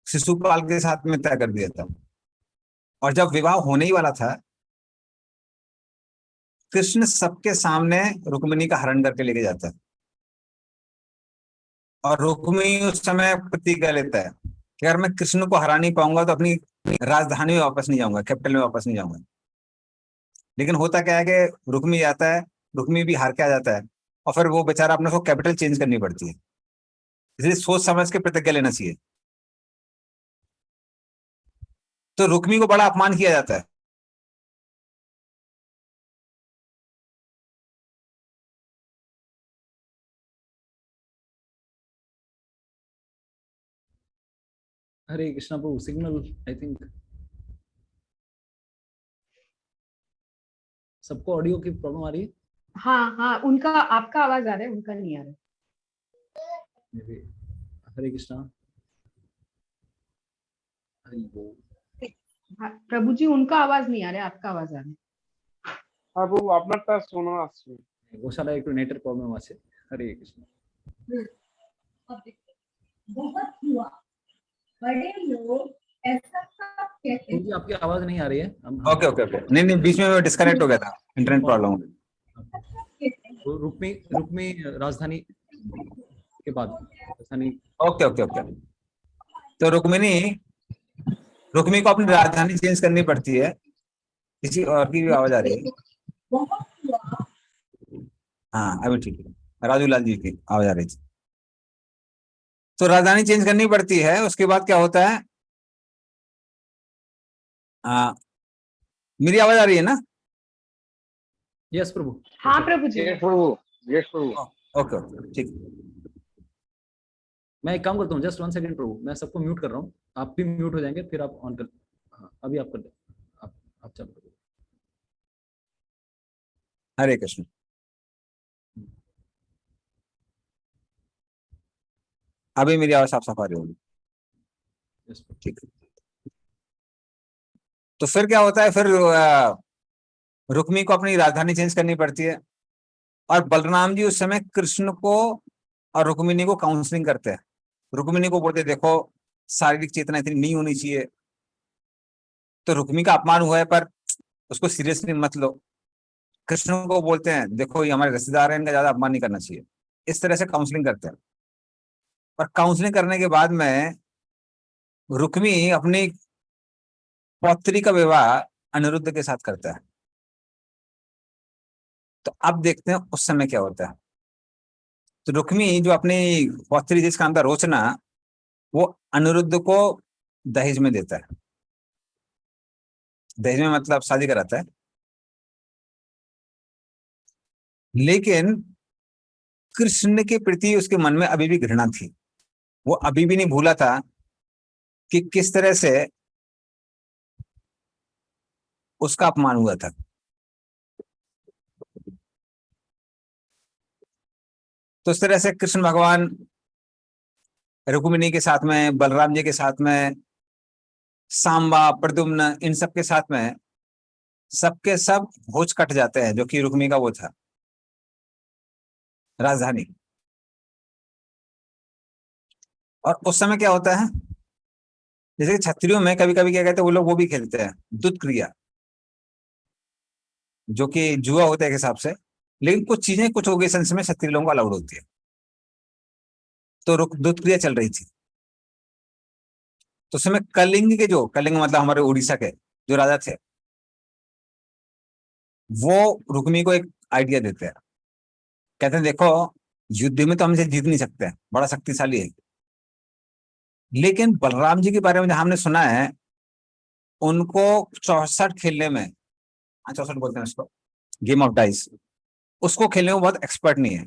शिशुपाल के साथ में तय कर दिया था। और जब विवाह होने ही वाला था, कृष्ण सबके सामने रुक्मिणी का हरण करके लेके जाता है और रुक्मिणी उस समय प्रतिज्ञा लेता है कि अगर मैं कृष्ण को हरा नहीं पाऊंगा तो अपनी राजधानी में वापस नहीं जाऊंगा, कैपिटल में वापस नहीं जाऊंगा। लेकिन होता क्या है कि रुक्मी आता है, रुक्मी भी हार के आ जाता है और फिर वो बेचारा अपने को कैपिटल चेंज करनी पड़ती है। इसलिए सोच समझ के प्रतिज्ञा लेना चाहिए। तो रुक्मी को बड़ा अपमान किया जाता है। हरे कृष्णा प्रभु, सिग्नल आई थिंक सबको ऑडियो की प्रॉब्लम आ रही है। हाँ हाँ, उनका आपका आवाज आ रहा है, उनका नहीं आ रहा। हरे कृष्णा। हरि बोल। हाँ, प्रभु जी उनका आवाज नहीं आ रहा है, आपका आवाज आ रहा है। হ্যাঁ বাবু আপনারটা শোনা আসছে। গোশালা একটু নেটের প্রবলেম আছে। হরে কৃষ্ণ। बहुत हुआ, बड़े लोग ऐसा सब कहते हैं। जी आपकी आवाज नहीं आ रही है। ओके ओके ओके, नहीं नहीं, बीच में डिस्कनेक्ट हो गया था, इंटरनेट प्रॉब्लम हो गई। रुक्मी राजधानी के बाद राजधानी। Okay okay okay. तो रुक्मी को अपनी राजधानी चेंज करनी पड़ती है। किसी और की भी आवाज आ रही है? बहुत हुआ, हाँ अभी ठीक है, राजू लाल जी की आवाज आ रही थी। तो राजधानी चेंज करनी पड़ती है। उसके बाद क्या होता है, मेरी आवाज आ रही है ना? यस प्रभु। हाँ प्रभु जी। यस प्रभु, यस प्रभु। ओके ओके ठीक। मैं एक काम करता हूँ, जस्ट 1 सेकंड प्रभु, मैं सबको म्यूट कर रहा हूँ, आप भी म्यूट हो जाएंगे, फिर आप ऑन कर। हाँ अभी आप कर दे, आप चालू करो। हरे कृष्ण। अभी मेरी आवाज साफ साफ आ रही होगी? यस प्रभु। ठीक है। तो फिर क्या होता है, फिर रुक्मी को अपनी राजधानी चेंज करनी पड़ती है और बलराम जी उस समय कृष्ण को और रुक्मिणी को काउंसलिंग करते हैं। रुक्मिणी को बोलते देखो शारीरिक चेतना इतनी नहीं होनी चाहिए। तो रुक्मी का अपमान हुआ है पर उसको सीरियसली मत लो। कृष्ण को बोलते हैं देखो ये हमारे रिश्तेदार हैं, इनका ज्यादा अपमान नहीं करना चाहिए। इस तरह से काउंसलिंग करते हैं। और काउंसलिंग करने के बाद में रुक्मी अपनी पौत्री का विवाह अनिरुद्ध के साथ करता है। तो अब देखते हैं उस समय क्या होता है। तो रुक्मी जो अपनी पौत्री जिसका नाम था रोचना, वो अनिरुद्ध को दहेज में देता है। दहेज में मतलब शादी कराता है। लेकिन कृष्ण के प्रति उसके मन में अभी भी घृणा थी। वो अभी भी नहीं भूला था कि किस तरह से उसका अपमान हुआ था। तो इस तरह से कृष्ण भगवान रुक्मिणी के साथ में, बलराम जी के साथ में, सांबा, प्रद्युम्न, इन सब के साथ में सबके सब भोज कट जाते हैं, जो कि रुक्मिणी का वो था राजधानी। और उस समय क्या होता है, जैसे कि क्षत्रियों में कभी कभी क्या कहते हैं वो लोग, वो भी खेलते हैं दुत क्रिया, जो कि जुआ होता है एक हिसाब से, लेकिन कुछ चीजें कुछ ओकेशंस में क्षत्रिय लोगों को अलाउड होती है। तो दुत क्रिया चल रही थी। तो उस समय कलिंग के, जो कलिंग मतलब हमारे उड़ीसा के जो राजा थे, वो रुक्मी को एक आइडिया देते हैं। कहते हैं देखो, युद्ध में तो हम इसे जीत नहीं सकते, बड़ा शक्तिशाली है, लेकिन बलराम जी के बारे में जहां हमने सुना है, उनको 64 खेलने में, 64 बोलते हैं उसको, गेम ऑफ डाइस, उसको खेलने में बहुत एक्सपर्ट नहीं है,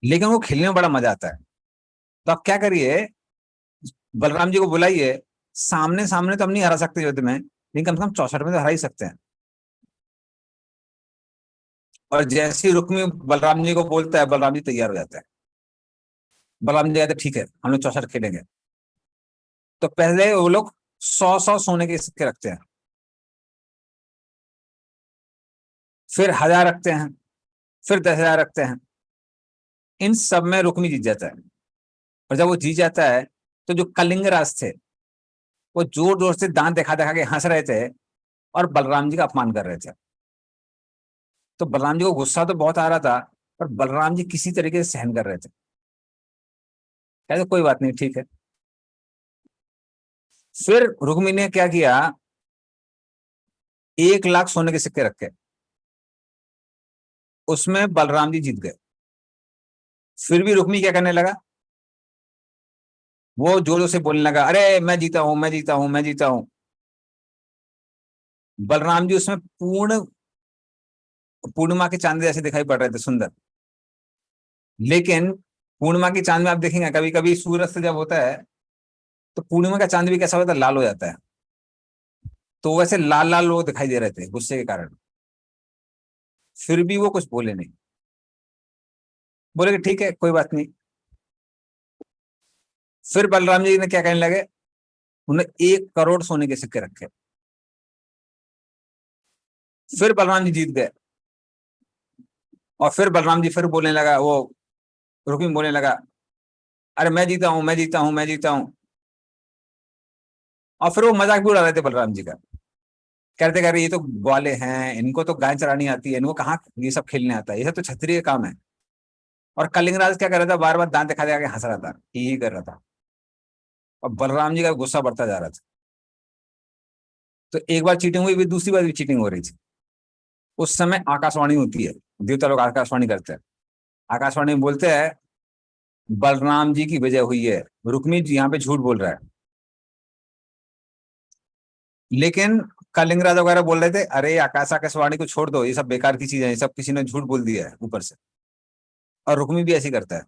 लेकिन वो खेलने में बड़ा मजा आता है। तो आप क्या करिए, बलराम जी को बुलाइए, सामने सामने तो हम नहीं हरा सकते युद्ध में, लेकिन कम से कम 64 में तो हरा ही सकते हैं। और जैसे ही रुक्मी बलराम जी को बोलता है, बलराम जी तैयार हो जाता है। बलराम जी कहते हैं ठीक है, हम लोग 64 खेलेंगे। तो पहले वो लोग 100 सोने के सिक्के रखते हैं, फिर 1000 रखते हैं, फिर 10,000 रखते हैं। इन सब में रुक्मी जीत जाता है। और जब वो जीत जाता है, तो जो कलिंगराज थे, वो जोर जोर से दांत दिखा दिखा के हंस रहे थे और बलराम जी का अपमान कर रहे थे। तो बलराम जी को गुस्सा तो बहुत आ रहा था, पर बलराम जी किसी तरीके से सहन कर रहे थे। कहते कोई बात नहीं, ठीक है। फिर रुक्मी ने क्या किया, 1,00,000 सोने के सिक्के रखे, उसमें बलराम जी जीत गए। फिर भी रुक्मी क्या करने लगा, वो जोरों से बोलने लगा, अरे मैं जीता हूं, मैं जीता हूं, मैं जीता हूं। बलराम जी उसमें पूर्णिमा के चांद जैसे दिखाई पड़ रहे थे, सुंदर। लेकिन पूर्णिमा की चांद में आप देखेंगे कभी कभी सूरज से जब होता है, तो पूर्णिमा का चांद भी कैसा होता है, लाल हो जाता है। तो वैसे लाल लाल लोग दिखाई दे रहे थे गुस्से के कारण। फिर भी वो कुछ बोले नहीं, बोले कि ठीक है कोई बात नहीं। फिर बलराम जी ने क्या कहने लगे, उन्होंने 1 करोड़ सोने के सिक्के रखे। फिर बलराम जी जीत गए। और फिर बलराम जी फिर बोलने लगा, वो रुक्मी बोलने लगा, अरे मैं जीता हूं, मैं जीता हूं, मैं जीता हूं। और फिर वो मजाक भी उड़ा रहे थे बलराम जी का, कहते कह रहे ये तो ग्वाले हैं, इनको तो गाय चरानी आती है, इनको कहाँ ये सब खेलने आता है, ये सब तो क्षत्रिय काम है। और कलिंगराज क्या कर रहा था, बार बार दांत दिखा दिखा के हंस रहा था, ही कर रहा था। और बलराम जी का गुस्सा बढ़ता जा रहा था। तो एक बार चीटिंग हुई, भी दूसरी बार भी चीटिंग हो रही थी। उस समय आकाशवाणी होती है, देवता लोग आकाशवाणी करते हैं। आकाशवाणी में बोलते हैं, बलराम जी की विजय हुई है, रुक्मी जी यहाँ पे झूठ बोल रहा है। लेकिन कलिंगराज वगैरह बोल रहे थे, अरे आकाशवाणी को छोड़ दो, ये सब बेकार की चीजें, ये सब किसी ने झूठ बोल दिया है ऊपर से। और रुक्मी भी ऐसी करता है।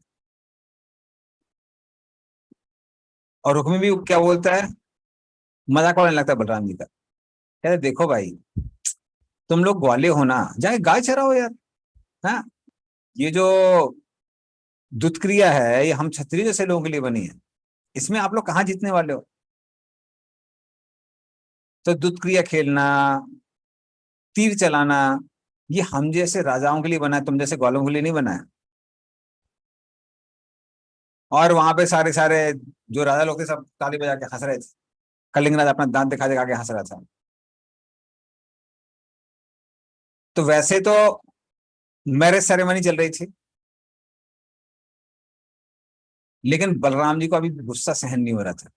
और रुक्मी भी क्या बोलता है, मजाक उड़ाने लगता है बलराम जी का। कहते देखो भाई, तुम लोग ग्वाले हो ना, जाके गाय चराओ यार। हाँ, ये जो दुष्क्रिया है, ये हम क्षत्रिय जैसे लोगों के लिए बनी है, इसमें आप लोग कहाँ जीतने वाले हो। तो दुष्क्रिया खेलना, तीर चलाना, ये हम जैसे राजाओं के लिए बना है, तुम जैसे ग्वालों के लिए नहीं बना है। और वहां पे सारे सारे जो राजा लोग थे, सब ताली बजा के हंस रहे थे। कलिंगराज अपना दांत दिखा दिखा के हंस रहा था। तो वैसे तो मैरिज सेरेमनी चल रही थी, लेकिन बलराम जी को अभी गुस्सा सहन नहीं हो रहा था।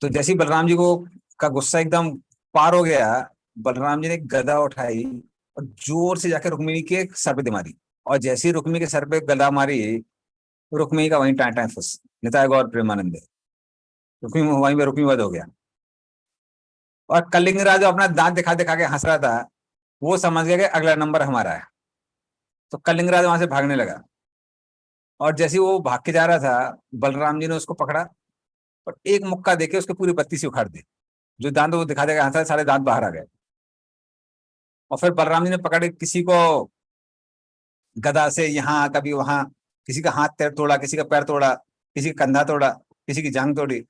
तो जैसे ही बलराम जी को का गुस्सा एकदम पार हो गया, बलराम जी ने गदा उठाई और जोर से जाकर रुक्मिणी के सर पे दे मारी। और जैसे ही रुक्मिणी के सर पे गदा मारी, रुक्मिणी का वहीं टाँ फुस, निताय गौर प्रेमानंद, रुक्मिणी वहीं पे रुक्मिणी वध हो गया। और कलिंगराज अपना दांत दिखा दिखा के हंस रहा था, वो समझ गया कि अगला नंबर हमारा है, तो कलिंगराज वहां से भागने लगा। और जैसे ही वो भाग के जा रहा था, बलराम जी ने उसको पकड़ा और एक मुक्का देके उसके पूरी बत्ती से उखाड़ दी। जो दांत वो दिखा देगा हाथ, सारे दांत बाहर आ गए। और फिर बलराम जी ने पकड़े किसी को गदा से यहाँ, कभी वहां, किसी का हाथ पैर तोड़ा, किसी का पैर तोड़ा, किसी का कंधा तोड़ा, किसी की जांग तोड़ी।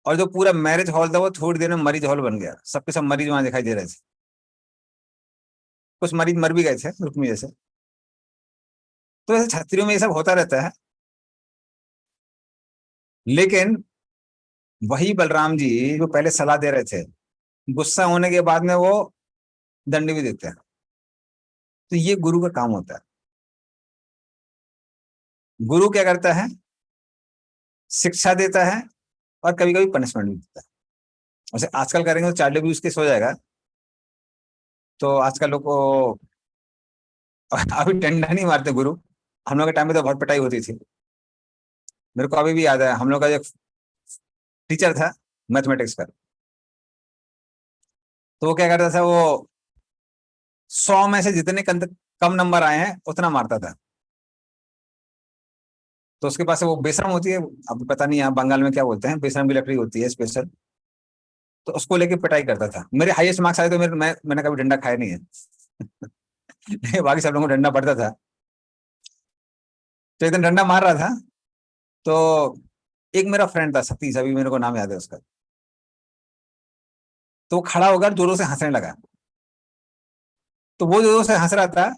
और जो पूरा मैरिज हॉल था वो थोड़ी देर में मरीज हॉल बन गया। सबके सब मरीज वहां दिखाई दे रहे थे। कुछ मरीज मर भी गए थे रुक्मी जैसे। तो ऐसे छत्रियों में ये सब होता रहता है। लेकिन वही बलराम जी जो पहले सलाह दे रहे थे, गुस्सा होने के बाद में वो दंड भी देते हैं। तो ये गुरु का काम होता है। गुरु क्या करता है? शिक्षा देता है और कभी कभी पनिशमेंट भी देता है। वैसे आजकल करेंगे तो चाइल्ड अब्यूज केस हो जाएगा। तो आजकल लोग को अभी डंडा नहीं मारते गुरु। हम लोग के टाइम में तो बहुत पिटाई होती थी। मेरे को अभी भी याद है, हम लोग का एक टीचर था मैथमेटिक्स का। तो वो क्या करता था, वो 100 में से जितने कम नंबर आए हैं उतना मारता था। तो उसके पास वो बेशरम होती है, अब पता नहीं यहाँ बंगाल में क्या बोलते हैं, बेशरम की लकड़ी होती है स्पेशल। तो उसको लेके पिटाई करता था। मेरे हाईएस्ट मार्क्स आए तो मैंने कभी डंडा खाया नहीं है। बाकी सब लोगों को डंडा पड़ता था। तो एक दिन डंडा मार रहा था, तो एक मेरा फ्रेंड था सतीश, अभी मेरे को नाम याद है उसका। तो वो खड़ा होकर जोरों से हंसने लगा। तो वो जोरों से हंस रहा था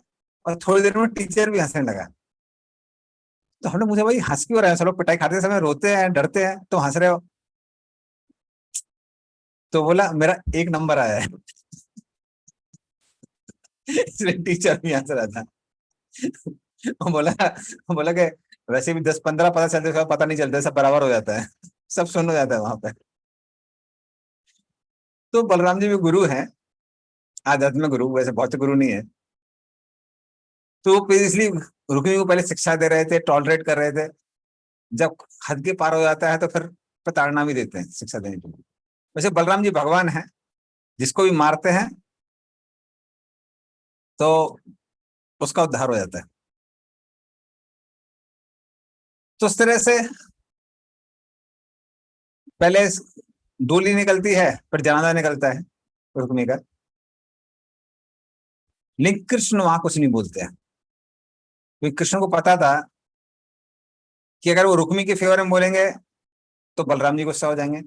और थोड़ी देर में टीचर भी हंसने लगा। तो हमने पूछा, भाई हंस क्यों रहे हैं? चलो पिटाई खाते समय रोते हैं, डरते हैं, तो हंस रहे हो? तो बोला मेरा 1 नंबर आया है। इसलिए टीचर भी हंस रहा था। वो बोला कि वैसे भी 10-15 पता चलते, पता नहीं चलता, सब बराबर हो जाता है, सब सुन हो जाता है वहां पे। तो बलराम जी भी गुरु हैं, आध्यात्मिक गुरु, वैसे भौतिक गुरु नहीं है। तो वो इसलिए रुक्मिणी को पहले शिक्षा दे रहे थे, टॉलरेट कर रहे थे। जब हद के पार हो जाता है तो फिर प्रताड़ना भी देते हैं शिक्षा देने के लिए। वैसे बलराम जी भगवान हैं, जिसको भी मारते हैं तो उसका उद्धार हो जाता है। तो उस तरह से पहले डोली निकलती है, फिर जनाजा निकलता है रुक्मिणी का। लेकिन कृष्ण वहां कुछ नहीं बोलते हैं, क्योंकि कृष्ण को पता था कि अगर वो रुक्मिणी के फेवर में बोलेंगे तो बलराम जी गुस्सा हो जाएंगे।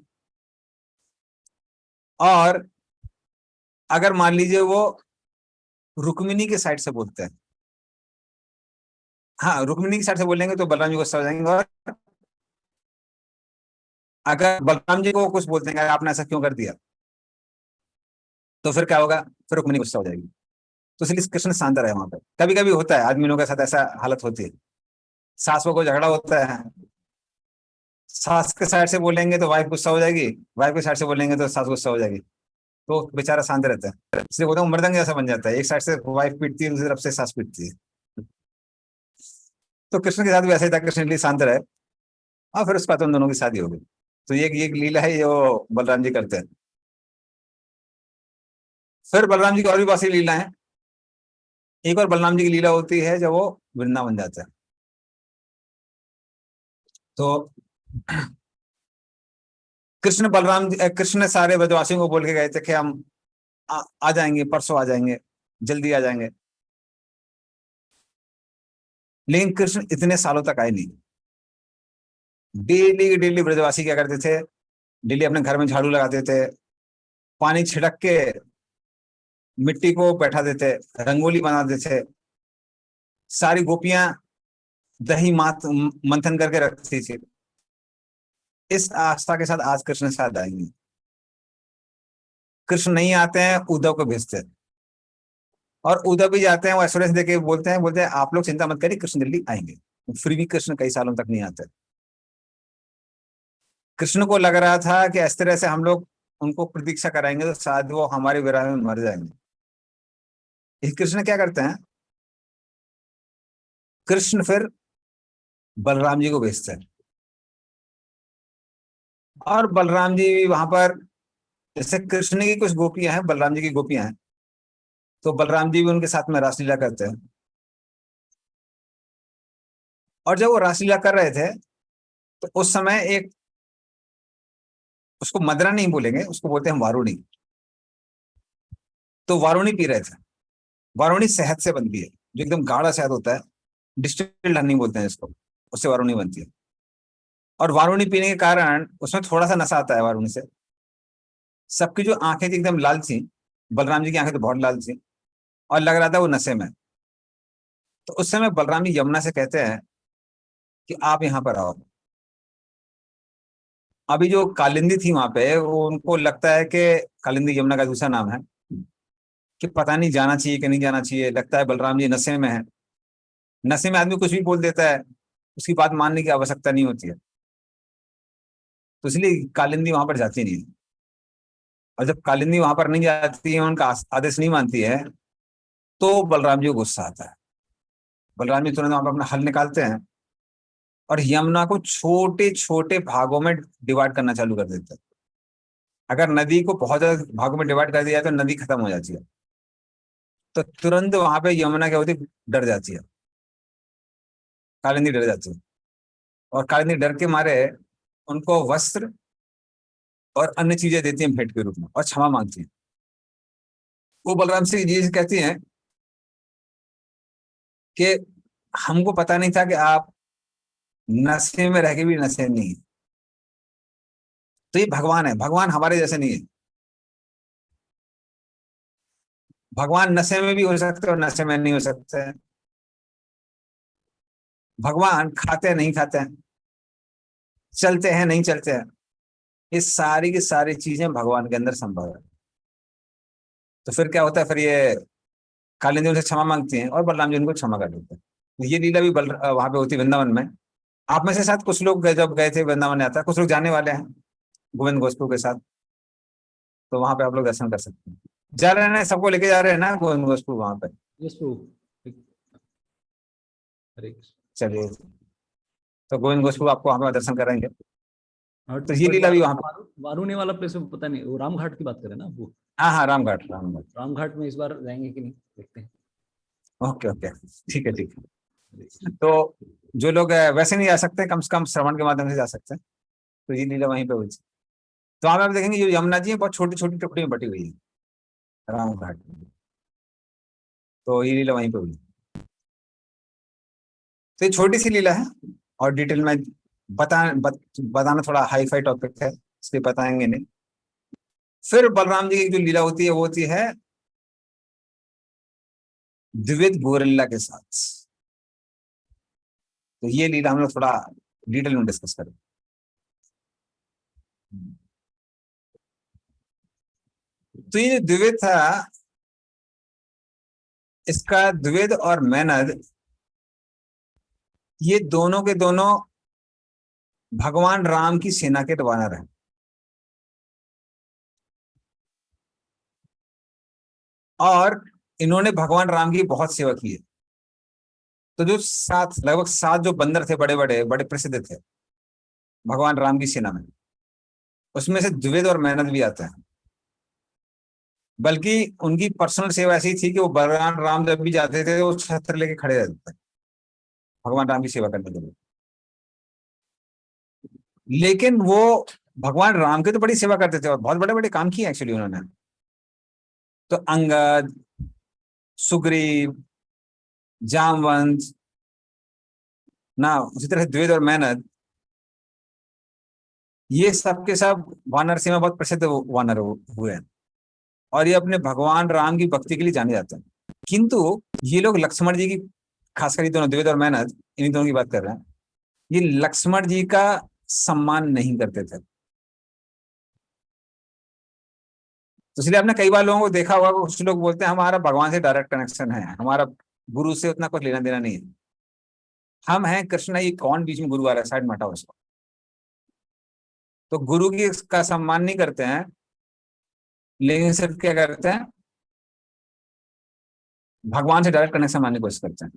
और अगर मान लीजिए वो रुक्मिणी के साइड से बोलते हैं, हाँ रुक्मिणी की साइड से बोलेंगे तो बलराम जी गुस्सा हो जाएंगे। और अगर बलराम जी को कुछ बोलते हैं आपने ऐसा क्यों कर दिया, तो फिर क्या होगा? फिर रुक्मिणी गुस्सा हो जाएगी। तो इसलिए कृष्ण शांत रहे वहां पर। कभी कभी होता है आदमियों के साथ ऐसा हालत होती है, सास को कोई झगड़ा होता है, सास के साइड से बोलेंगे तो वाइफ गुस्सा हो जाएगी, वाइफ के साइड से बोलेंगे तो सास गुस्सा हो जाएगी। तो बेचारा शांत रहता है। इसलिए बोलता हूँ मृदंग जैसा बन जाता है, एक साइड से वाइफ पीटती है, दूसरी तरफ से सास पीटती है। तो कृष्ण के साथ भी ऐसा ही था, कृष्ण लिए शांत रहे और फिर उसके बाद उन दोनों की शादी हो गई। तो ये एक लीला है जो बलराम जी करते हैं। फिर बलराम जी की और भी बहुत सी लीला है। एक और बलराम जी की लीला होती है जब वो वृंदावन जाते हैं। तो कृष्ण सारे ब्रजवासियों को बोल के गए थे कि हम आ जाएंगे, परसों आ जाएंगे, जल्दी आ जाएंगे। लेकिन कृष्ण इतने सालों तक आए नहीं। डेली डेली ब्रजवासी क्या करते थे, डेली अपने घर में झाड़ू लगाते थे, पानी छिड़क के मिट्टी को बैठा देते, रंगोली बना देते, सारी गोपियां दही मंथन करके रखती थी। इस आस्था के साथ आज कृष्ण साथ आएंगे। कृष्ण नहीं आते हैं, उद्धव को भेजते हैं, और उद्धव भी जाते हैं, वो एश्योरेंस देके बोलते हैं आप लोग चिंता मत करिए, कृष्ण दिल्ली आएंगे। फिर भी कृष्ण कई सालों तक नहीं आते। कृष्ण को लग रहा था कि इस तरह से हम लोग उनको प्रतीक्षा कराएंगे तो शायद वो हमारे विरह में मर जाएंगे। कृष्ण क्या करते हैं, कृष्ण फिर बलराम जी को भेजते हैं। और बलराम जी वहां पर, जैसे कृष्ण की कुछ गोपियां हैं, बलराम जी की गोपियां हैं, तो बलराम जी भी उनके साथ में रासलीला करते हैं। और जब वो रासलीला कर रहे थे तो उस समय एक, उसको मदरा नहीं बोलेंगे, उसको बोलते हैं वारुणी। तो वारुणी पी रहे थे। वारुणी शहद से बनती है, जो एकदम गाढ़ा शहद होता है, डिस्टिल्ड हनी बोलते हैं इसको, उससे वारुणी बनती है। और वारुणी पीने के कारण उसमें थोड़ा सा नशा आता है वारुणी से। सबकी जो आंखें थी एकदम लाल थी, बलराम जी की आंखें तो बहुत लाल थी, और लग रहा था वो नशे में। तो उस समय बलराम जी यमुना से कहते हैं कि आप यहाँ पर आओ। अभी जो कालिंदी थी वहां पे, वो उनको लगता है कि कालिंदी यमुना का दूसरा नाम है, कि पता नहीं जाना चाहिए कि नहीं जाना चाहिए। लगता है बलराम जी नशे में है। नशे में आदमी कुछ भी बोल देता है, उसकी बात मानने की आवश्यकता नहीं होती है। तो इसलिए कालिंदी वहां पर जाती नहीं है। और जब कालिंदी वहां पर नहीं जाती है, उनका आदेश नहीं मानती है, तो बलराम जी को गुस्सा आता है। बलराम जी तुरंत वहां पर अपना हल निकालते हैं और यमुना को छोटे छोटे भागों में डिवाइड करना चालू कर देते हैं। अगर नदी को बहुत ज्यादा भागों में डिवाइड कर दिया तो नदी खत्म हो जाती है। तो तुरंत वहां पे यमुना क्या होती है, डर जाती है, कालिंदी डर जाती है। और कालिंदी डर के मारे उनको वस्त्र और अन्य चीजें देती हैं भेंट के रूप में, और क्षमा मांगती हैं। वो बलराम सिंह जी से कहती हैं कि हमको पता नहीं था कि आप नशे में रह के भी नशे नहीं है। तो ये भगवान है, भगवान हमारे जैसे नहीं है। भगवान नशे में भी हो सकते हैं और नशे में नहीं हो सकते हैं। भगवान खाते हैं नहीं खाते हैं, चलते हैं नहीं चलते हैं। ये सारी की सारी चीजें भगवान के अंदर संभव है। तो फिर क्या होता है, फिर ये कालिंदी उनसे क्षमा मांगती हैं और बलराम जी उनको क्षमा कर देते हैं। तो ये लीला भी वहां पे होती है वृंदावन में। आप में से साथ कुछ लोग जब गए थे वृंदावन यात्रा, कुछ लोग जाने वाले हैं गोविंद गोस्पू के साथ, तो वहां पे आप लोग दर्शन कर सकते हैं। जा रहे हैं ना, सबको लेके जा रहे हैं ना गोविंद गोस्पू वहां पे? यस प्रभु। हरे कृष्ण। चलिए, तो गोविंद गोस्पू आपको वहां पे दर्शन कराएंगे। और तो ये लीला भी वहां पे। वारुणी वाला प्लेस में पता नहीं, वो रामघाट की बात करें ना वो? हाँ हाँ, रामघाट रामघाट। रामघाट में इस बार जाएंगे कि नहीं, देखते हैं। ओके ओके, ठीक है ठीक है। तो जो लोग वैसे नहीं जा सकते, कम से कम श्रवण के माध्यम से जा सकते हैं। तो ये लीला वहीं पे हुई थी। तो वहां पे आप देखेंगे जो यमुना जी है बहुत छोटी छोटी टुकड़ी में बटी हुई है रामघाट में। तो ये लीला वहीं पे हुई। तो ये छोटी सी लीला है, और डिटेल में बताना थोड़ा हाई फाई टॉपिक है, इसलिए बताएंगे नहीं। फिर बलराम जी की जो लीला होती है वो होती है द्विविध गोरिल्ला के साथ। तो ये लीला हम लोग थोड़ा डिटेल में डिस्कस करें। तो ये जो द्विविध था, इसका द्विविध और मैनद, ये दोनों के दोनों भगवान राम की सेना के वानर हैं। और इन्होंने भगवान राम की बहुत सेवा की है। तो जो लगभग 7 जो बंदर थे, बड़े बड़े बड़े प्रसिद्ध थे भगवान राम की सेना में, उसमें से द्विविध और मैनद भी आते हैं। बल्कि उनकी पर्सनल सेवा ऐसी थी कि वो भगवान राम जब भी जाते थे वो छत्र लेके खड़े रहते थे भगवान राम की सेवा करने के लिए। लेकिन वो भगवान राम की तो बड़ी सेवा करते थे और बहुत बड़े बड़े काम किए एक्चुअली उन्होंने। तो अंगद, सुग्रीव, जामवंत ना, उसी तरह द्विविध और मैनद, ये सब के सब वानर सेना बहुत प्रसिद्ध वानर हुए हैं। और ये अपने भगवान राम की भक्ति के लिए जाने जाते हैं। किंतु ये लोग लक्ष्मण जी की, खासकर ये दोनों द्विविध और मैनद, इन्हीं दोनों की बात कर रहे हैं, ये लक्ष्मण जी का सम्मान नहीं करते थे। तो इसलिए आपने कई बार लोगों को देखा होगा, कुछ लोग बोलते हैं हमारा भगवान से डायरेक्ट कनेक्शन है, हमारा गुरु से उतना कुछ लेना देना नहीं है, हम हैं कृष्ण, ये कौन बीच में गुरु आ रहा है, साइड में हटाओ उसको। तो गुरु की का सम्मान नहीं करते हैं, लेकिन सिर्फ क्या करते हैं, भगवान से डायरेक्ट कनेक्शन मानने की कोशिश करते हैं।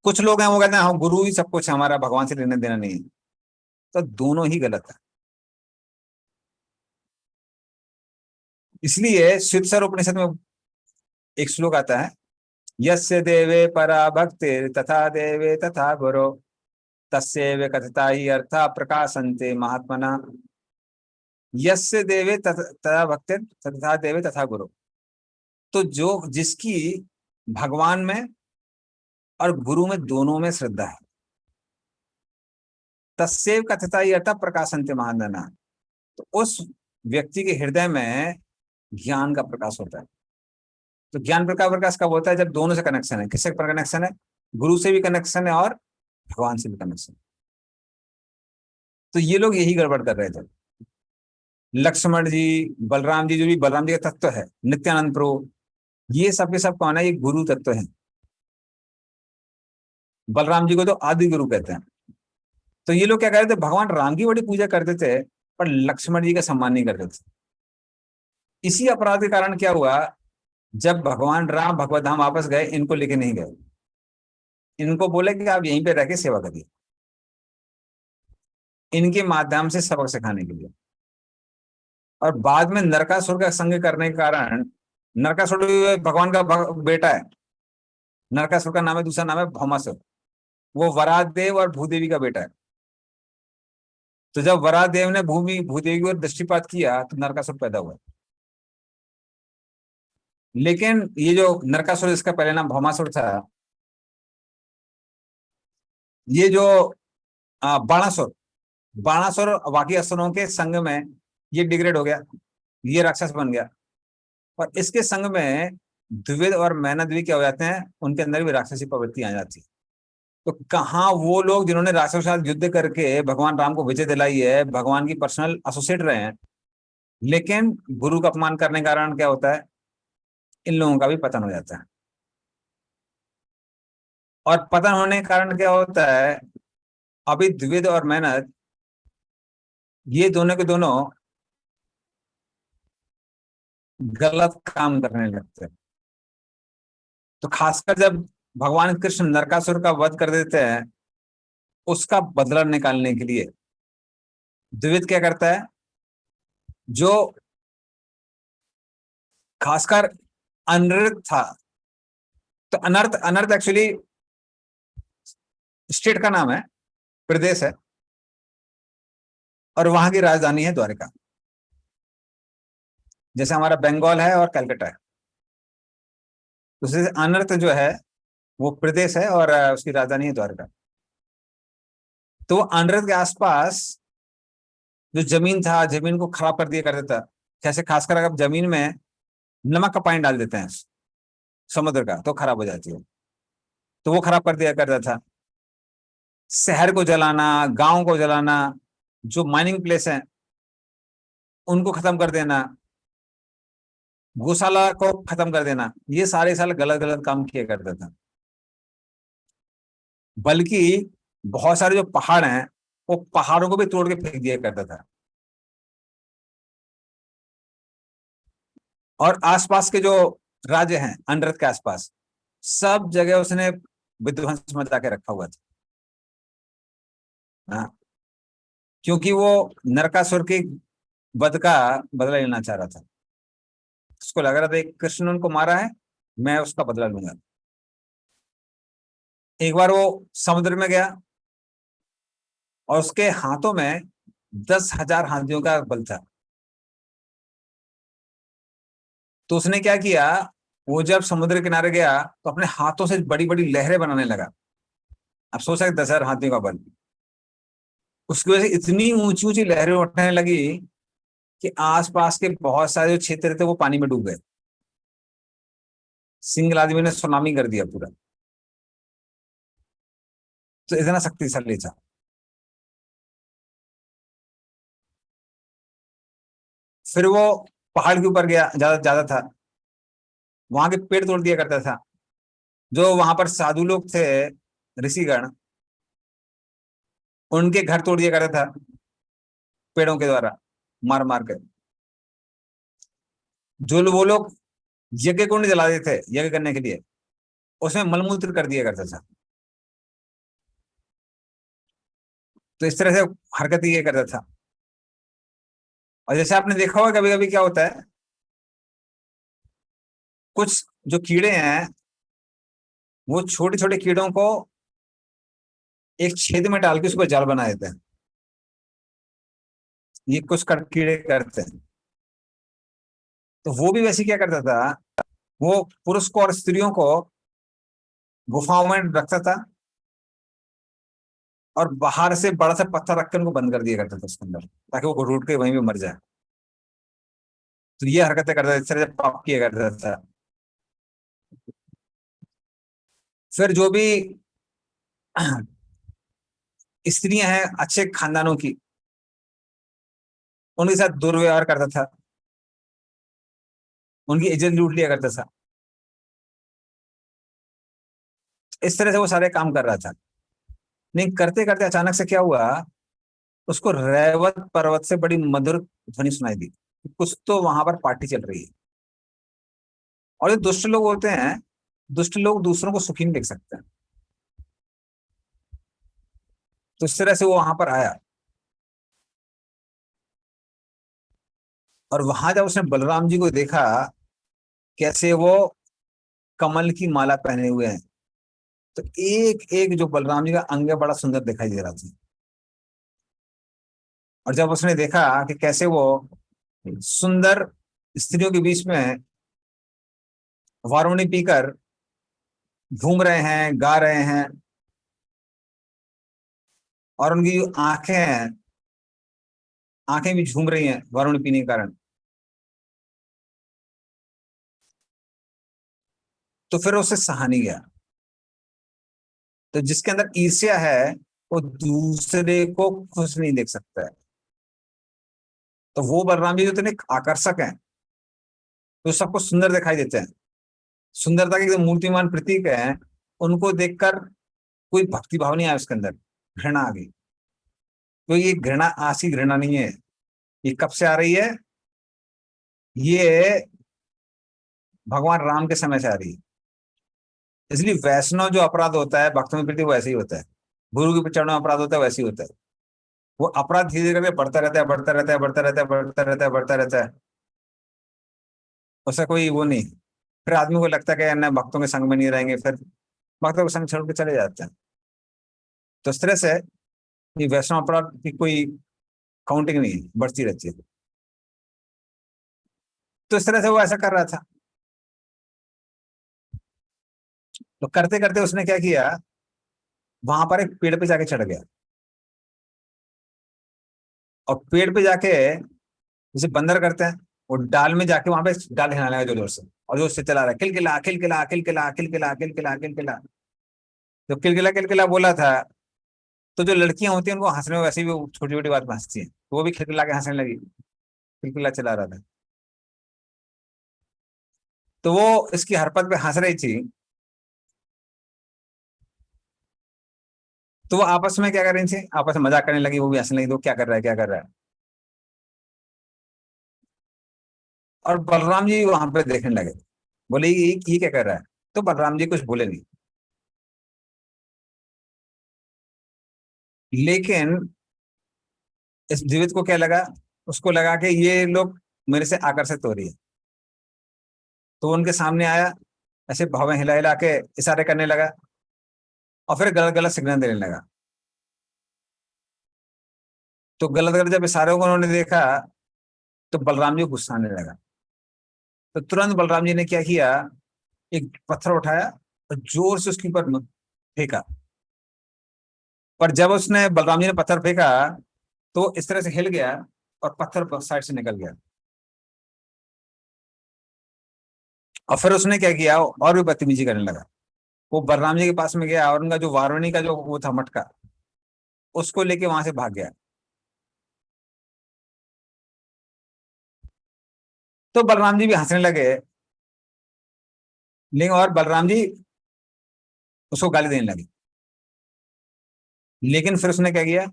कुछ लोग हैं वो कहते हैं हाँ गुरु ही सब कुछ है, हमारा भगवान से लेना देना नहीं है। तो दोनों ही गलत है। इसलिए श्वेतसार उपनिषद में एक श्लोक आता है, यस्य देवे परा भक्तिर तथा देवे तथा गुरो तस्यैव कथिता ही अर्था प्रकाशन्ते महात्मना। यस्य देवे तथा भक्तिर तथा देवे तथा गुरु, तो जो जिसकी भगवान में और गुरु में दोनों में श्रद्धा है, तस्यैव कथिता ही अर्था प्रकाशन्ते महात्मना, तो उस व्यक्ति के हृदय में ज्ञान का प्रकाश होता है। तो ज्ञान प्रकाश कब होता है? जब दोनों से कनेक्शन है। किससे कनेक्शन है? गुरु से भी कनेक्शन है और भगवान से भी कनेक्शन। तो ये लोग यही गड़बड़ कर रहे थे। लक्ष्मण जी, बलराम जी, जो भी बलराम जी का तत्व है, नित्यानंद प्रभु, ये सब के सब कौन है? ये गुरु तत्व है। बलराम जी को तो आदि गुरु कहते हैं। तो ये लोग क्या कर रहे थे? भगवान राम की बड़ी पूजा करते थे पर लक्ष्मण जी का सम्मान नहीं करते थे। इसी अपराध के कारण क्या हुआ, जब भगवान राम भगवत धाम वापस गए, इनको लेके नहीं गए। इनको बोले कि आप यहीं पे रह के सेवा करिए, इनके माध्यम से सबक सिखाने के लिए। और बाद में नरकासुर का संग करने के कारण, नरकासुर भगवान का बेटा है। नरकासुर का नाम है, दूसरा नाम है भौमासुर। वो वराहदेव और भूदेवी का बेटा है। तो जब वराहदेव ने भूदेवी की ओर दृष्टिपात किया तो नरकासुर पैदा हुआ। लेकिन ये जो नरकासुर, इसका पहले नाम भौमासुर था, ये जो बाणासुर बाकी असुरों के संग में ये डिग्रेड हो गया, ये राक्षस बन गया। और इसके संग में द्विविद और मैनद भी क्या हो जाते हैं, उनके अंदर भी राक्षसी प्रवृत्ति आ जाती है। तो कहाँ वो लोग जिन्होंने राक्षसों के साथ युद्ध करके भगवान राम को विजय दिलाई है, भगवान की पर्सनल एसोसिएट रहे हैं, लेकिन गुरु का अपमान करने के कारण क्या होता है, इन लोगों का भी पतन हो जाता है। और पतन होने के कारण क्या होता है, अभी द्विविद और मैनद ये दोनों के दोनों गलत काम करने लगते हैं। तो खासकर जब भगवान कृष्ण नरकासुर का वध कर देते हैं, उसका बदला निकालने के लिए द्विविद क्या करता है, जो खासकर अनर्थ था। तो अनर्थ एक्चुअली स्टेट का नाम है, प्रदेश है, और वहां की राजधानी है द्वारका। जैसे हमारा बंगाल है और कलकत्ता है, उससे अनर्थ जो है वो प्रदेश है और उसकी राजधानी है द्वारका। तो वो अनर्थ के आसपास जो जमीन था, जमीन को खराब कर दिया करता था। जैसे खासकर अगर जमीन में नमक का पानी डाल देते हैं समुद्र का, तो खराब हो जाती है। तो वो खराब कर दिया करता था। शहर को जलाना, गांव को जलाना, जो माइनिंग प्लेस है उनको खत्म कर देना, गौशाला को खत्म कर देना, ये सारे साल गलत गलत काम किया करता था। बल्कि बहुत सारे जो पहाड़ हैं, वो पहाड़ों को भी तोड़ के फेंक दिया करता था। और आसपास के जो राज्य हैं अनर्थ के आसपास, सब जगह उसने विध्वंस मचा के रखा हुआ था। हाँ, क्योंकि वो नरकासुर के वध का बदला लेना चाह रहा था। उसको लग रहा था कृष्ण ने उनको मारा है, मैं उसका बदला लूंगा। एक बार वो समुद्र में गया और उसके हाथों में 10,000 हाथियों का बल था। तो उसने क्या किया, वो जब समुद्र किनारे गया तो अपने हाथों से बड़ी बड़ी लहरें बनाने लगा। अब सोच सकते 10,000 हाथियों का बल, उसकी वजह से इतनी ऊंची ऊंची लहरें उठने लगी कि आसपास के बहुत सारे जो क्षेत्र थे वो पानी में डूब गए। सिंगल आदमी ने सुनामी कर दिया पूरा। तो इतना शक्तिशाली था। फिर वो पहाड़ के ऊपर गया, ज्यादा था, वहां के पेड़ तोड़ दिया करता था। जो वहां पर साधु लोग थे, ऋषिगण, उनके घर तोड़ दिया करता था पेड़ों के द्वारा मार मार कर। जो वो लोग यज्ञ कुंड जलाते थे यज्ञ करने के लिए, उसमें मलमूत्र कर दिया करता था। तो इस तरह से हरकत ये करता था। और जैसे आपने देखा होगा कभी कभी क्या होता है, कुछ जो कीड़े हैं वो छोटे छोटे कीड़ों को एक छेद में डाल के उसको जाल बना देते हैं। ये कुछ कीड़े करते हैं। तो वो भी वैसे क्या करता था, वो पुरुष को और स्त्रियों को गुफाओं में रखता था और बाहर से बड़ा सा पत्थर रख कर उनको बंद कर दिया करता था उसके अंदर, ताकि वो घुट के वहीं पे मर जाए। तो ये हरकतें करता था, इस तरह से पाप किया करता था। फिर जो भी स्त्रियां हैं अच्छे खानदानों की, उनके साथ दुर्व्यवहार करता था, उनकी इज्जत लूट लिया करता था। इस तरह से वो सारे काम कर रहा था। नहीं करते करते अचानक से क्या हुआ, उसको रैवत पर्वत से बड़ी मधुर ध्वनि सुनाई दी, कुछ तो वहां पर पार्टी चल रही है। और जो दुष्ट लोग होते हैं, दुष्ट लोग दूसरों को सुखी नहीं देख सकते हैं। तो इस तरह से वो वहां पर आया और वहां जब उसने बलराम जी को देखा कैसे वो कमल की माला पहने हुए हैं, तो एक एक जो बलराम जी का अंग है बड़ा सुंदर दिखाई दे रहा था। और जब उसने देखा कि कैसे वो सुंदर स्त्रियों के बीच में वारुणी पीकर घूम रहे हैं, गा रहे हैं, और उनकी जो आंखें हैं, आंखें भी झूम रही हैं वारुणी पीने के कारण, तो फिर उससे सहा नहीं गया। तो जिसके अंदर ईर्ष्या है वो दूसरे को खुश नहीं देख सकता है। तो वो बलराम जी जो इतने आकर्षक हैं, तो सबको सुंदर दिखाई देते हैं, सुंदरता के एकदम मूर्तिमान प्रतीक है, उनको देखकर कोई भक्ति भाव नहीं आया उसके अंदर, घृणा आ गई। तो ये घृणा आज की घृणा नहीं है, ये कब से आ रही है, ये भगवान राम के समय से आ रही है। इसलिए वैष्णव जो अपराध होता है भक्तों के प्रति वो ऐसे ही होता है, गुरु के चरणों में अपराध होता है वैसे ही होता है। वो अपराध धीरे धीरे करके बढ़ता रहता है, बढ़ता रहता है, बढ़ता रहता है, बढ़ता रहता है, बढ़ता रहता है, उसका कोई वो नहीं। फिर आदमी को लगता है कि अन्य भक्तों के संग में नहीं रहेंगे, फिर भक्तों के संग छोड़ के चले जाते हैं। तो इस तरह से ये वैष्णव अपराध की कोई काउंटिंग नहीं है, बढ़ती रहती है। तो इस तरह से वो ऐसा कर रहा था। तो करते करते उसने क्या किया, वहां पर एक पेड़ पे जाके चढ़ गया, और पेड़ पे जाके जैसे बंदर करते हैं, वो डाल में जाके वहां पे डाल हिलाने लगा जोर जोर से, और जोर से चला रहा है, किलकिला किलकिला किलकिला किलकिला किलकिला किलकिला। तो किलकिला किलकिला बोला था, तो जो लड़कियां होती हैं उनको हंसने में वैसे भी छोटी छोटी बात में हंसती हैं, तो वो भी खिलखिला के हंसने लगी, खिलखिला चला रहा था। तो वो इसकी हरकत पे हंस रही थी। तो वो आपस में क्या कर रही थी, आपस में मजाक करने लगी, वो भी हंसने लगी, तो क्या कर रहा है क्या कर रहा है। और बलराम जी वहां पे देखने लगे, बोले ये क्या कर रहा है। तो बलराम जी कुछ बोले नहीं, लेकिन इस जीवित को क्या लगा, उसको लगा कि ये लोग मेरे से आकर्षित हो रही है। तो वो उनके सामने आया, ऐसे भवें हिला हिला के इशारे करने लगा, और फिर गलत गलत सिग्नल देने लगा। तो गलत गलत जब इशारों को उन्होंने देखा तो बलराम जी को गुस्सा आने लगा। तो तुरंत बलराम जी ने क्या किया, एक पत्थर उठाया और जोर से उसके ऊपर फेंका। पर जब उसने बलराम जी ने पत्थर फेंका तो इस तरह से हिल गया और पत्थर साइड से निकल गया। और फिर उसने क्या किया, और भी बदतमीजी करने लगा। वो बलराम जी के पास में गया और उनका जो वारुणी का जो वो था मटका, उसको लेके वहां से भाग गया। तो बलराम जी भी हंसने लगे, लेकिन और बलराम जी उसको गाली देने लगे। लेकिन फिर उसने क्या किया,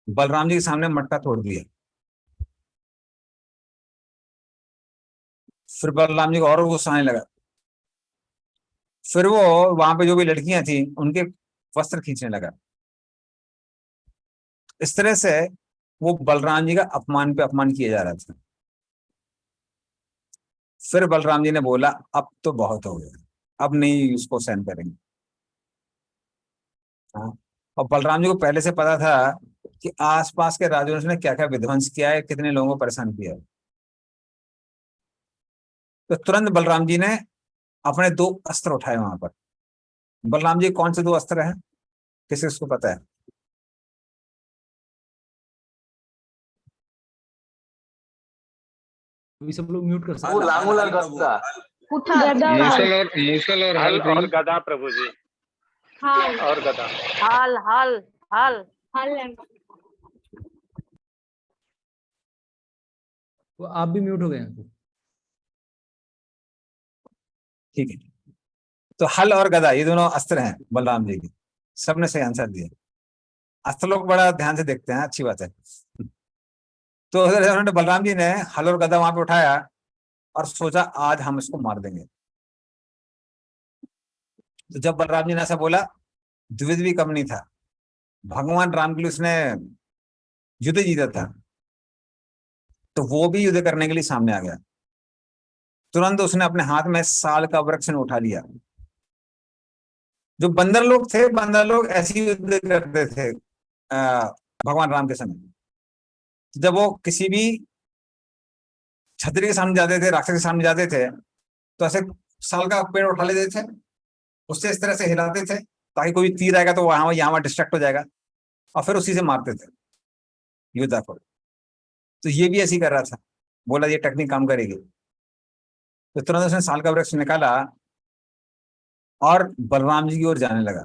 बलराम जी के सामने मटका तोड़ दिया। फिर बलराम जी को और गुस्सा आने लगा। फिर वो वहां पे जो भी लड़कियां थी उनके वस्त्र खींचने लगा। इस तरह से वो बलराम जी का अपमान पे अपमान किया जा रहा था। फिर बलराम जी ने बोला अब तो बहुत हो गया, अब नहीं उसको सहन करेंगे। हाँ, और बलराम जी को पहले से पता था कि आसपास के राजाओं ने क्या क्या विध्वंस किया है, कितने लोगों को परेशान किया है। तो तुरंत बलराम जी ने अपने 2 अस्त्र उठाए वहां पर। बलराम जी कौन से 2 अस्त्र हैं, किसी को पता है? अभी सब लोग म्यूट कर वो सकते लांगुल और गदा। गदा मूसल और हल और गदा प्रभु जी। हाल और गदा। हल हल हल हाल तो आप भी म्यूट हो गए हैं। ठीक है, तो हल और गदा ये दोनों अस्त्र हैं बलराम जी के। सबने सही आंसर दिया। अस्त्र लोग बड़ा ध्यान से देखते हैं, अच्छी बात है। तो उन्होंने बलराम जी ने हल और गदा वहां पे उठाया और सोचा आज हम इसको मार देंगे। तो जब बलराम जी ने ऐसा बोला, द्विविद भी कम नहीं था। भगवान राम के लिए उसने युद्ध जीता था, तो वो भी युद्ध करने के लिए सामने आ गया। तुरंत उसने अपने हाथ में साल का वृक्ष उठा लिया। जो बंदर लोग थे, बंदर लोग ऐसे ही युद्ध करते थे भगवान राम के समय। जब वो किसी भी छतरी के सामने जाते थे, राक्षस के सामने जाते थे, तो ऐसे साल का पेड़ उठा लेते थे, उससे इस तरह से हिलाते थे ताकि कोई तीर आएगा तो वहां यहाँ डिस्ट्रैक्ट हो जाएगा, और फिर उसी से मारते थे योद्धा को। तो ये भी ऐसी कर रहा था, बोला ये टेक्निक काम करेगी। तो तुरंत उसने साल का वृक्ष निकाला और बलराम जी की ओर जाने लगा,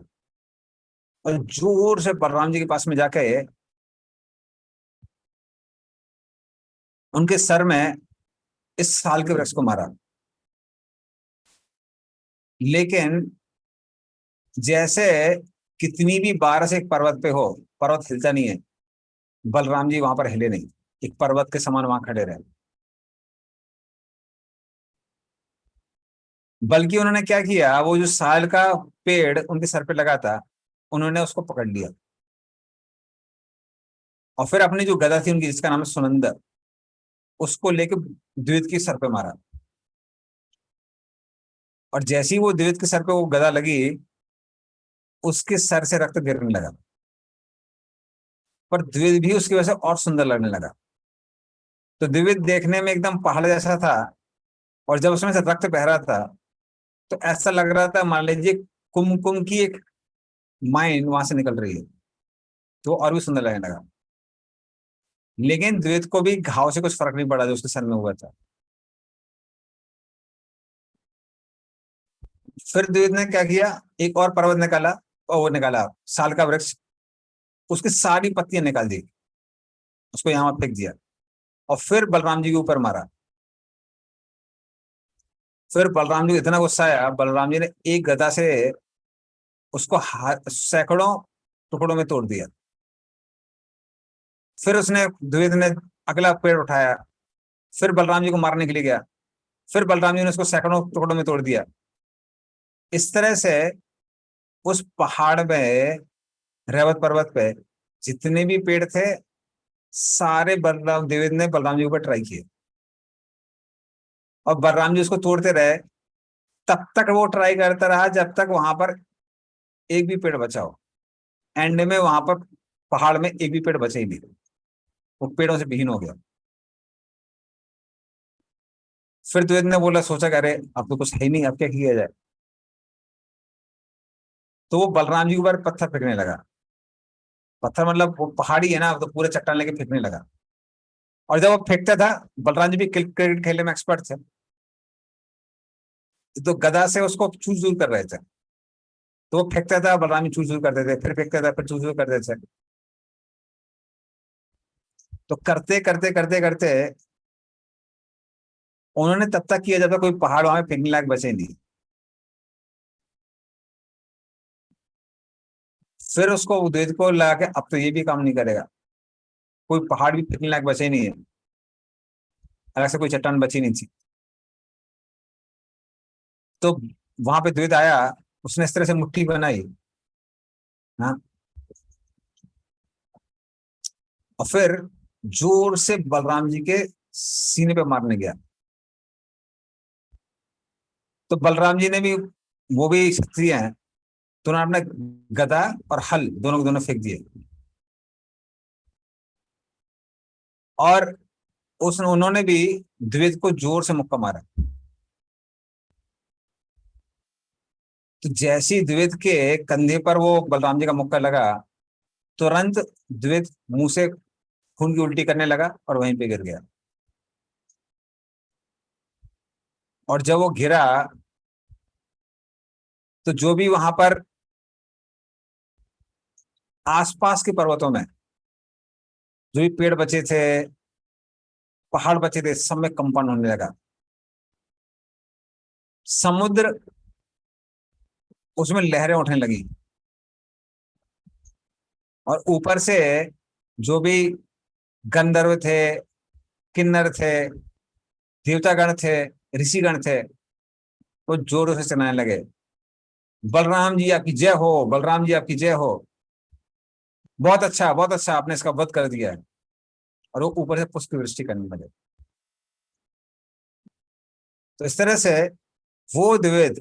और जोर से बलराम जी के पास में जाके उनके सर में इस साल के वृक्ष को मारा। लेकिन जैसे कितनी भी बार से एक पर्वत पे हो, पर्वत हिलता नहीं है, बलराम जी वहां पर हिले नहीं, एक पर्वत के समान वहां खड़े रहे। बल्कि उन्होंने क्या किया, वो जो साल का पेड़ उनके सर पे लगा था, उन्होंने उसको पकड़ लिया और फिर अपनी जो गदा थी उनकी, जिसका नाम है सुनंदर, उसको लेके द्विविद के सर पे मारा। और जैसे ही वो द्विविद के सर पे वो गदा लगी, उसके सर से रक्त गिरने लगा, पर द्विविद भी उसकी वजह से और सुंदर लगने लगा। तो द्विविद देखने में एकदम पहाड़ जैसा था, और जब उसमें से रक्त बह रहा था तो ऐसा लग रहा था मान लीजिए कुमकुम की एक माइन वहां से निकल रही है, तो और भी सुंदर लगने लगा। लेकिन द्विविद को भी घाव से कुछ फर्क नहीं पड़ा जो उसके सर में हुआ था। फिर द्विविद ने क्या किया, एक और पर्वत निकाला, और वो निकाला साल का वृक्ष, उसकी सारी पत्तियां निकाल दी, उसको यहां फेंक दिया, और फिर बलराम जी के ऊपर मारा। फिर बलराम जी को इतना गुस्सा आया, बलराम जी ने एक गदा से उसको सैकड़ों टुकड़ों में तोड़ दिया। फिर उसने द्विविद ने अगला पेड़ उठाया, फिर बलराम जी को मारने के लिए गया, फिर बलराम जी ने उसको सैकड़ों टुकड़ों में तोड़ दिया। इस तरह से उस पहाड़ में, रेवत पर्वत पे जितने भी पेड़ थे, सारे बलराम द्विविद ने बलराम जी के ऊपर ट्राई किए, और बलराम जी उसको तोड़ते रहे। तब तक वो ट्राई करता रहा जब तक वहां पर एक भी पेड़ बचा हो। एंड में वहां पर पहाड़ में एक भी पेड़ बचे ही नहीं, वो पेड़ों से विहीन हो गया। फिर द्विविद ने बोला, सोचा अरे अब तो कुछ है ही नहीं, अब क्या किया जाए। तो वो बलराम जी के ऊपर पत्थर फेंकने लगा। पत्थर मतलब वो पहाड़ी है ना, तो पूरे चट्टान लेके फेंकने लगा। और जब वो फेंकता था, बलराम जी भी क्रिकेट खेलने में एक्सपर्ट थे, तो गदा से उसको चूर चूर कर रहे थे। तो वो फेंकता था, बलराम जी चूर चूर करते थे, फिर फेंकता था, फिर चूर चूर करते थे। तो करते करते करते करते उन्होंने तब तक किया जब तक कोई पहाड़ वहां फेंकने लायक बचे नहीं। फिर उसको द्विविद को लगा के अब तो ये भी काम नहीं करेगा, कोई पहाड़ भी फेंकने लायक बचे नहीं है, अलग से कोई चट्टान बची नहीं थी। तो वहां पे द्विविद आया, उसने इस तरह से मुट्ठी बनाई, हाँ, और फिर जोर से बलराम जी के सीने पे मारने गया। तो बलराम जी ने भी, वो भी क्षत्रिय हैं, तो उन्होंने अपने गदा और हल दोनों के दोनों फेंक दिए, और उन्होंने भी द्विवेद को जोर से मुक्का मारा। तो जैसे ही द्विवेद के कंधे पर वो बलराम जी का मुक्का लगा, तुरंत द्विवेद मुंह से खून की उल्टी करने लगा और वहीं पे गिर गया। और जब वो गिरा तो जो भी वहां पर आसपास के पर्वतों में जो भी पेड़ बचे थे, पहाड़ बचे थे, सब में कंपन होने लगा। समुद्र, उसमें लहरें उठने लगी, और ऊपर से जो भी गंधर्व थे, किन्नर थे, देवतागण थे, ऋषिगण थे, वो जोरों से चिल्लाने लगे, बलराम जी आपकी जय हो, बलराम जी आपकी जय हो, बहुत अच्छा, बहुत अच्छा, आपने इसका वध कर दिया है। और वो ऊपर से पुष्प वृष्टि करने लगे। तो इस तरह से वो द्विवेद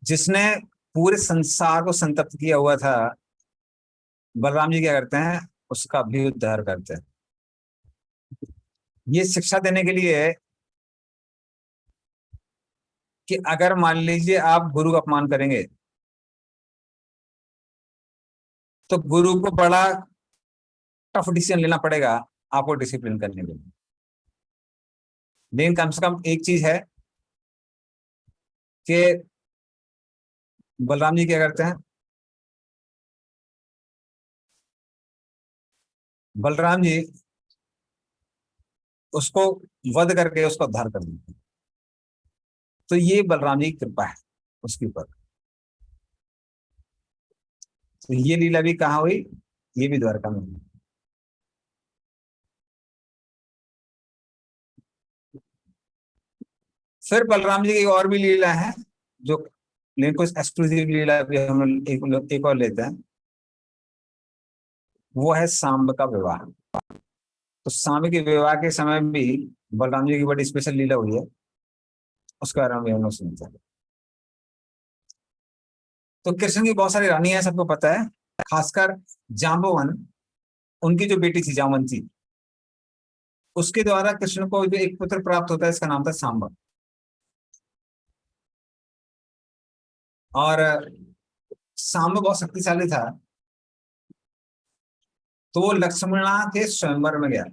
जिसने पूरे संसार को संतप्त किया हुआ था, बलराम जी क्या करते हैं, उसका भी उद्धार करते हैं। ये शिक्षा देने के लिए कि अगर मान लीजिए आप गुरु का अपमान करेंगे तो गुरु को बड़ा टफ डिसीजन लेना पड़ेगा आपको डिसिप्लिन करने के लिए। लेकिन कम से कम एक चीज है कि बलराम जी क्या करते हैं, बलराम जी उसको वध करके उसका उद्धार कर देते हैं। तो ये बलराम जी की कृपा है उसके ऊपर। तो ये लीला भी कहाँ हुई, ये भी द्वारका में हुई। फिर बलराम जी की और भी लीला है, जो लेकिन कुछ एक्सक्लूसिव लीला भी हम लोग एक और लेते हैं, वो है सांब का विवाह। तो सांब के विवाह के समय भी बलराम जी की बड़ी स्पेशल लीला हुई है, उसके बारे में भी हम लोग सुनते हैं। तो कृष्ण की बहुत सारी रानी है, सबको पता है, खासकर जाम्बवन, उनकी जो बेटी थी जामवंती, उसके द्वारा कृष्ण को जो एक पुत्र प्राप्त होता है, इसका नाम था सांब। और सांब बहुत शक्तिशाली था, तो वो लक्ष्मणा के स्वयंवर में गया।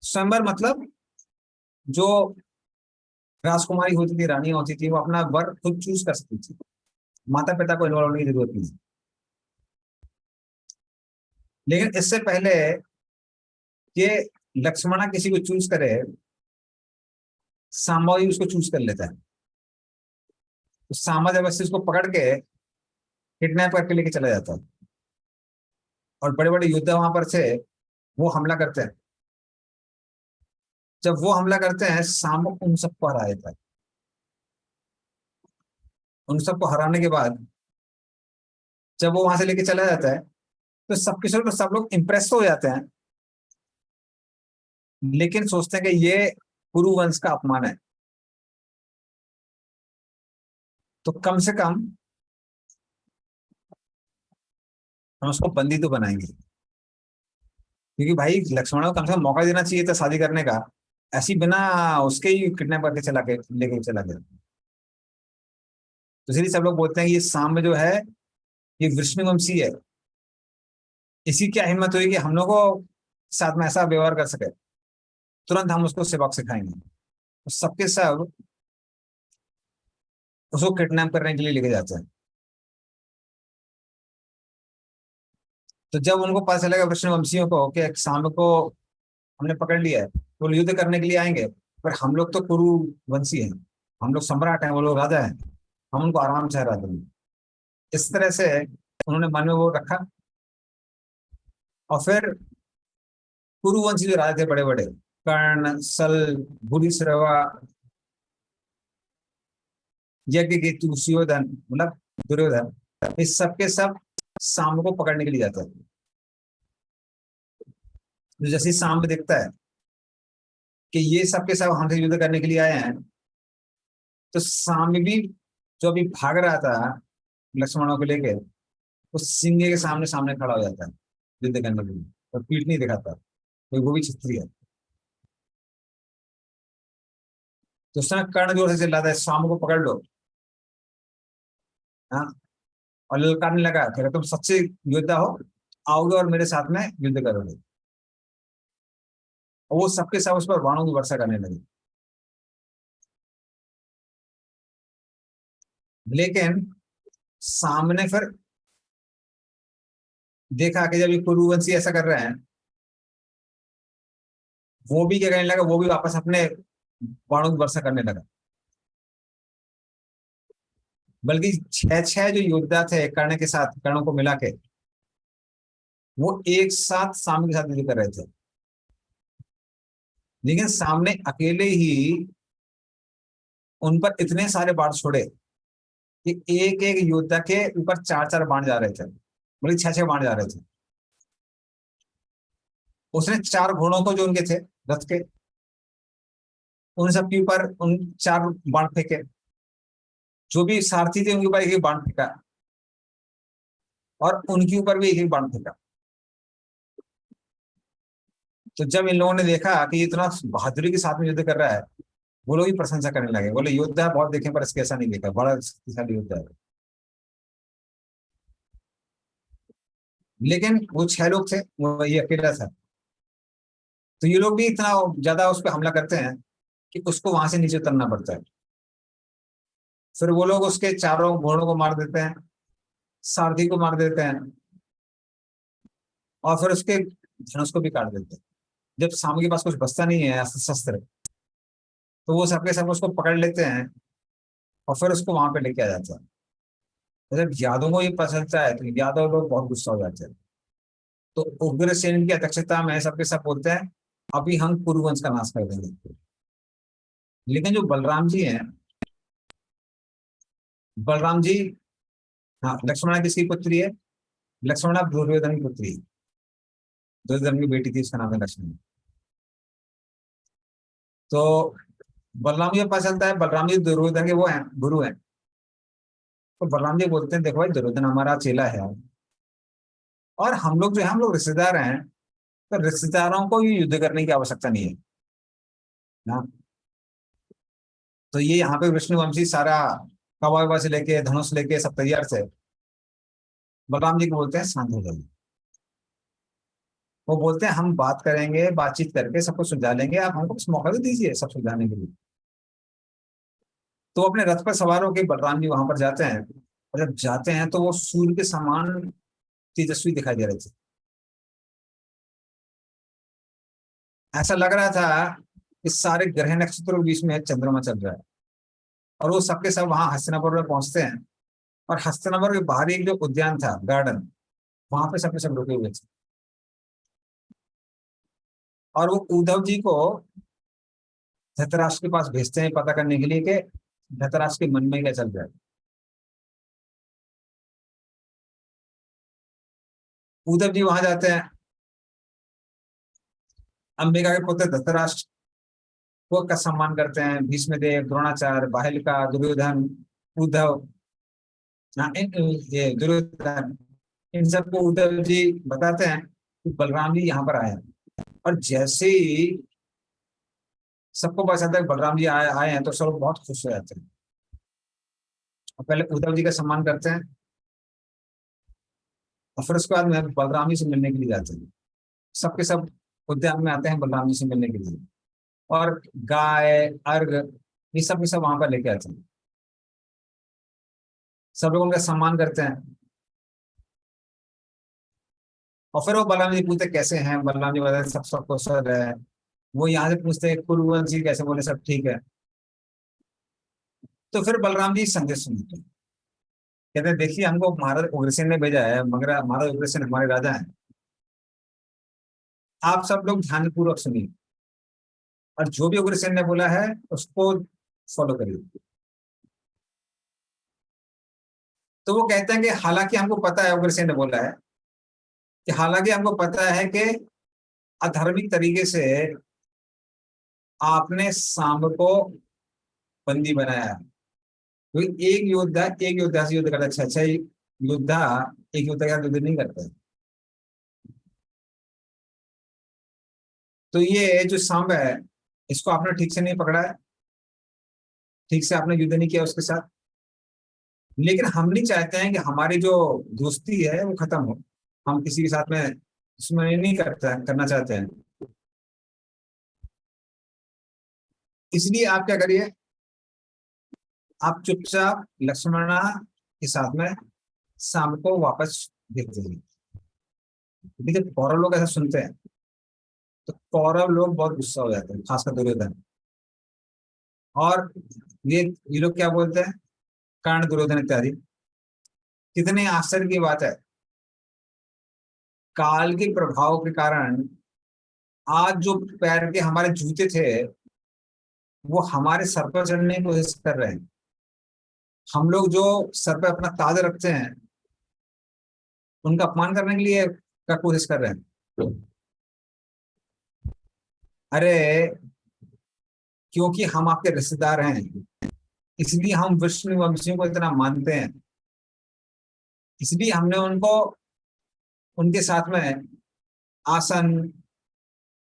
स्वयंवर मतलब जो राजकुमारी होती थी, रानी होती थी, वो अपना वर खुद चूज कर सकती थी, माता पिता को इन्वॉल्व होने की जरूरत नहीं। लेकिन इससे पहले कि लक्ष्मणा किसी को चूज करे, सांबा ही उसको चूज कर लेता है। तो सांबा जबरदस्ती उसको पकड़ के किडनैप करके लेके चला जाता है, और बड़े बड़े योद्धा वहां पर से वो हमला करते हैं। जब वो हमला करते हैं, सांबा उन सबको हरा देता है। उन सबको हराने के बाद जब वो वहां से लेके चला जाता है, तो सब लोग इंप्रेस हो जाते हैं, लेकिन सोचते हैं कि ये कुरु वंश का अपमान है, तो कम से कम हम उसको बंदी तो बनाएंगे, क्योंकि भाई लक्ष्मण को कम से कम मौका देना चाहिए था शादी करने का, ऐसी बिना उसके ही किडनैप करके चला के लेके चला गया। तो इसलिए सब लोग बोलते हैं कि ये सांब जो है ये विष्णुवंशी है, इसी क्या हिम्मत हुई कि हम लोग को साथ में ऐसा व्यवहार कर सके, तुरंत हम उसको सबक सिखाएंगे। तो सबके सब उसको किडनैप करने के लिए लेके जाते हैं। तो जब उनको पता चलेगा विष्णुवंशियों को कि सांब को हमने पकड़ लिया है, तो युद्ध करने के लिए आएंगे, पर हम लोग तो कुरु वंशी हैं, हम लोग सम्राट हैं, वो लोग राजा हैं, हम उनको आराम से हरा देंगे। इस तरह से उन्होंने मन में वो रखा। और फिर कुरुवंशी जो राजा थे बड़े बड़े, कर्ण, सल, भूरिश्रवा, यज्ञकेतु, सुयोधन, मतलब दुर्योधन, इस सबके सब सांब को पकड़ने के लिए जाते हैं। तो जैसे सांब दिखता है कि ये सबके सब हमसे युद्ध करने के लिए आए हैं, तो साम्य भी जो अभी भाग रहा था लक्ष्मणों को लेके, उस सिंह के सामने सामने खड़ा हो जाता है युद्ध करने के लिए, और पीठ नहीं दिखाता, तो वो भी क्षत्रिय है। तो उस समय कर्ण जोर से चिल्लाता है, साम को पकड़ लो। हाँ, और ललकारने लगा कि अगर तुम सच्चे योद्धा हो, आओगे और मेरे साथ में युद्ध करोगे। और वो सबके सब उस पर बाणों की वर्षा करने लगे। लेकिन सामने फिर देखा कि जब ये कुरुवंशी ऐसा कर रहे हैं, वो भी क्या करने लगा, वो भी वापस अपने बाणों की वर्षा करने लगा। बल्कि 6 जो योद्धा थे कर्ण के साथ, कर्णों को मिला के, वो एक साथ सामने के साथ युद्ध कर रहे थे। लेकिन सामने अकेले ही उन पर इतने सारे बाण छोड़े कि एक एक योद्धा के ऊपर 4-4 बाण जा रहे थे, बल्कि 6-6 बाण जा रहे थे। उसने 4 घोड़ों को जो उनके थे रथ के, उन सब के ऊपर उन 4 बाण फेंके। जो भी सारथी थे उनके ऊपर एक बाण फेंका, और उनके ऊपर भी एक बाण फेंका। तो जब इन लोगों ने देखा कि इतना बहादुरी के साथ में युद्ध कर रहा है, वो लोग ही प्रशंसा करने लगे, बोले योद्धा बहुत देखे पर इसके ऐसा नहीं देखा, बड़ा शक्तिशाली योद्धा है। लेकिन वो 6 लोग थे, वो ये अकेला था। तो ये लोग भी इतना ज्यादा उस पर हमला करते हैं कि उसको वहां से नीचे उतरना पड़ता है। फिर वो लोग उसके 4 घोड़ों को मार देते हैं, सारथी को मार देते हैं, और फिर उसके धनुष को भी काट देते हैं। जब सामने के पास कुछ बचता नहीं है अस्त्र शस्त्र, तो वो सबके सब उसको पकड़ लेते हैं और फिर उसको वहां पे लेके आ जाता है। जब यादवों को ये पता चलता है तो यादव लोग बहुत गुस्सा हो जाते हैं। तो उग्रसेन की अध्यक्षता में सबके सब बोलते हैं अभी हम कुरुवंश का नाश कर देंगे। लेकिन जो बलराम जी हैं, बलराम जी, हाँ, लक्ष्मणा किसकी पुत्री है? लक्ष्मणा दुर्योधन की पुत्री है। दुर्योधन की बेटी थी, उसका नाम है लक्ष्मण। तो बलराम जी को पता चलता है, बलराम जी दुर्योधन के वो हैं, गुरु हैं। तो बलराम जी बोलते हैं देखो भाई, दुर्योधन हमारा चेला है, और हम लोग जो है हम लोग रिश्तेदार हैं, तो रिश्तेदारों को ही युद्ध करने की आवश्यकता नहीं है ना। तो ये यहाँ पे विष्णुवंशी सारा कवा ववा से लेके धनुष लेके सब तैयार थे। बलराम जी को बोलते हैं शांत हो जाइए। वो बोलते हैं हम बात करेंगे, बातचीत करके सबको सुलझा लेंगे, आप हमको कुछ मौका तो दीजिए सब सुलझाने के लिए। तो अपने रथ पर सवार होकर बलराम जी वहां पर जाते हैं, और जब जाते हैं तो वो सूर्य के समान तेजस्वी दिखाई दे रहे थे। ऐसा लग रहा था कि सारे ग्रह नक्षत्रों के बीच में चंद्रमा चल रहा है। और वो सबके सब वहां हस्तिनापुर में पहुंचते हैं, और हस्तिनापुर के बाहर एक जो उद्यान था, गार्डन, वहां पे सबके सब रुके हुए थे। और वो उद्धव जी को धृतराष्ट्र के पास भेजते हैं पता करने के लिए कि धृतराष्ट्र के मन में क्या चल रहा है। उद्धव जी वहां जाते हैं, अंबिका के पुत्र धृतराष्ट्र वो का सम्मान करते हैं। भीष्मदेव, द्रोणाचार्य, बाहिलिका, दुर्योधन, उद्धव, ये दुर्योधन, इन सबको उद्धव जी बताते हैं कि बलराम जी यहाँ पर आए हैं। और जैसे ही सबको पता चलता है कि बलराम जी आए हैं, तो सब लोग बहुत खुश हो जाते हैं। और पहले उद्धव जी का सम्मान करते हैं, और फिर उसके बाद में बलराम जी से मिलने के लिए जाते हैं। सबके सब उद्यान में आते हैं बलराम जी से मिलने के लिए, और गाय, अर्घ, ये सब के सब वहां पर लेके आते हैं। सब लोग उनका सम्मान करते हैं, और फिर वो बलराम जी पूछते कैसे हैं। बलराम जी बताते सब सब कुशल है। वो यहाँ से पूछते हैं कुरुवंश जी कैसे, बोले सब ठीक है। तो फिर बलराम जी संदेश सुनते हैं, कहते हैं देखिए हमको महाराज उग्रसेन ने भेजा है, मगर महाराज उग्रसेन हमारे राजा हैं, आप सब लोग ध्यानपूर्वक सुनिए, और जो भी उग्रसेन ने बोला है उसको फॉलो करिए। तो वो कहते हैं कि हालांकि हमको पता है, उग्रसेन ने बोला है कि हालांकि हमको पता है कि अधार्मिक तरीके से आपने सांब को बंदी बनाया है, तो एक योद्धा से युद्ध करता है, 6 योद्धा एक योद्धा के साथ युद्ध नहीं करता है। तो ये जो सांब है, इसको आपने ठीक से नहीं पकड़ा है, ठीक से आपने युद्ध नहीं किया उसके साथ। लेकिन हम नहीं चाहते हैं कि हमारी जो दोस्ती है वो खत्म हो, हम किसी के साथ में दुश्मनी नहीं करना चाहते हैं। इसलिए आप क्या करिए, आप चुपचाप लक्ष्मणा के साथ में सांब को वापस भेज दीजिए। क्योंकि जब कौरव लोग ऐसा सुनते हैं तो कौरव लोग बहुत गुस्सा हो जाते हैं, खासकर दुर्योधन। और ये लोग क्या बोलते हैं, कर्ण, दुर्योधन इत्यादि। कितने आश्चर्य की बात है, काल के प्रभाव के कारण आज जो पैर के हमारे जूते थे वो हमारे सर पर चढ़ने की कोशिश कर रहे हैं। हम लोग जो सर पर अपना ताज रखते हैं उनका अपमान करने के लिए का कोशिश कर रहे हैं। अरे क्योंकि हम आपके रिश्तेदार हैं, इसलिए हम विष्णु वंशियों को इतना मानते हैं, इसलिए हमने उनको उनके साथ में आसन,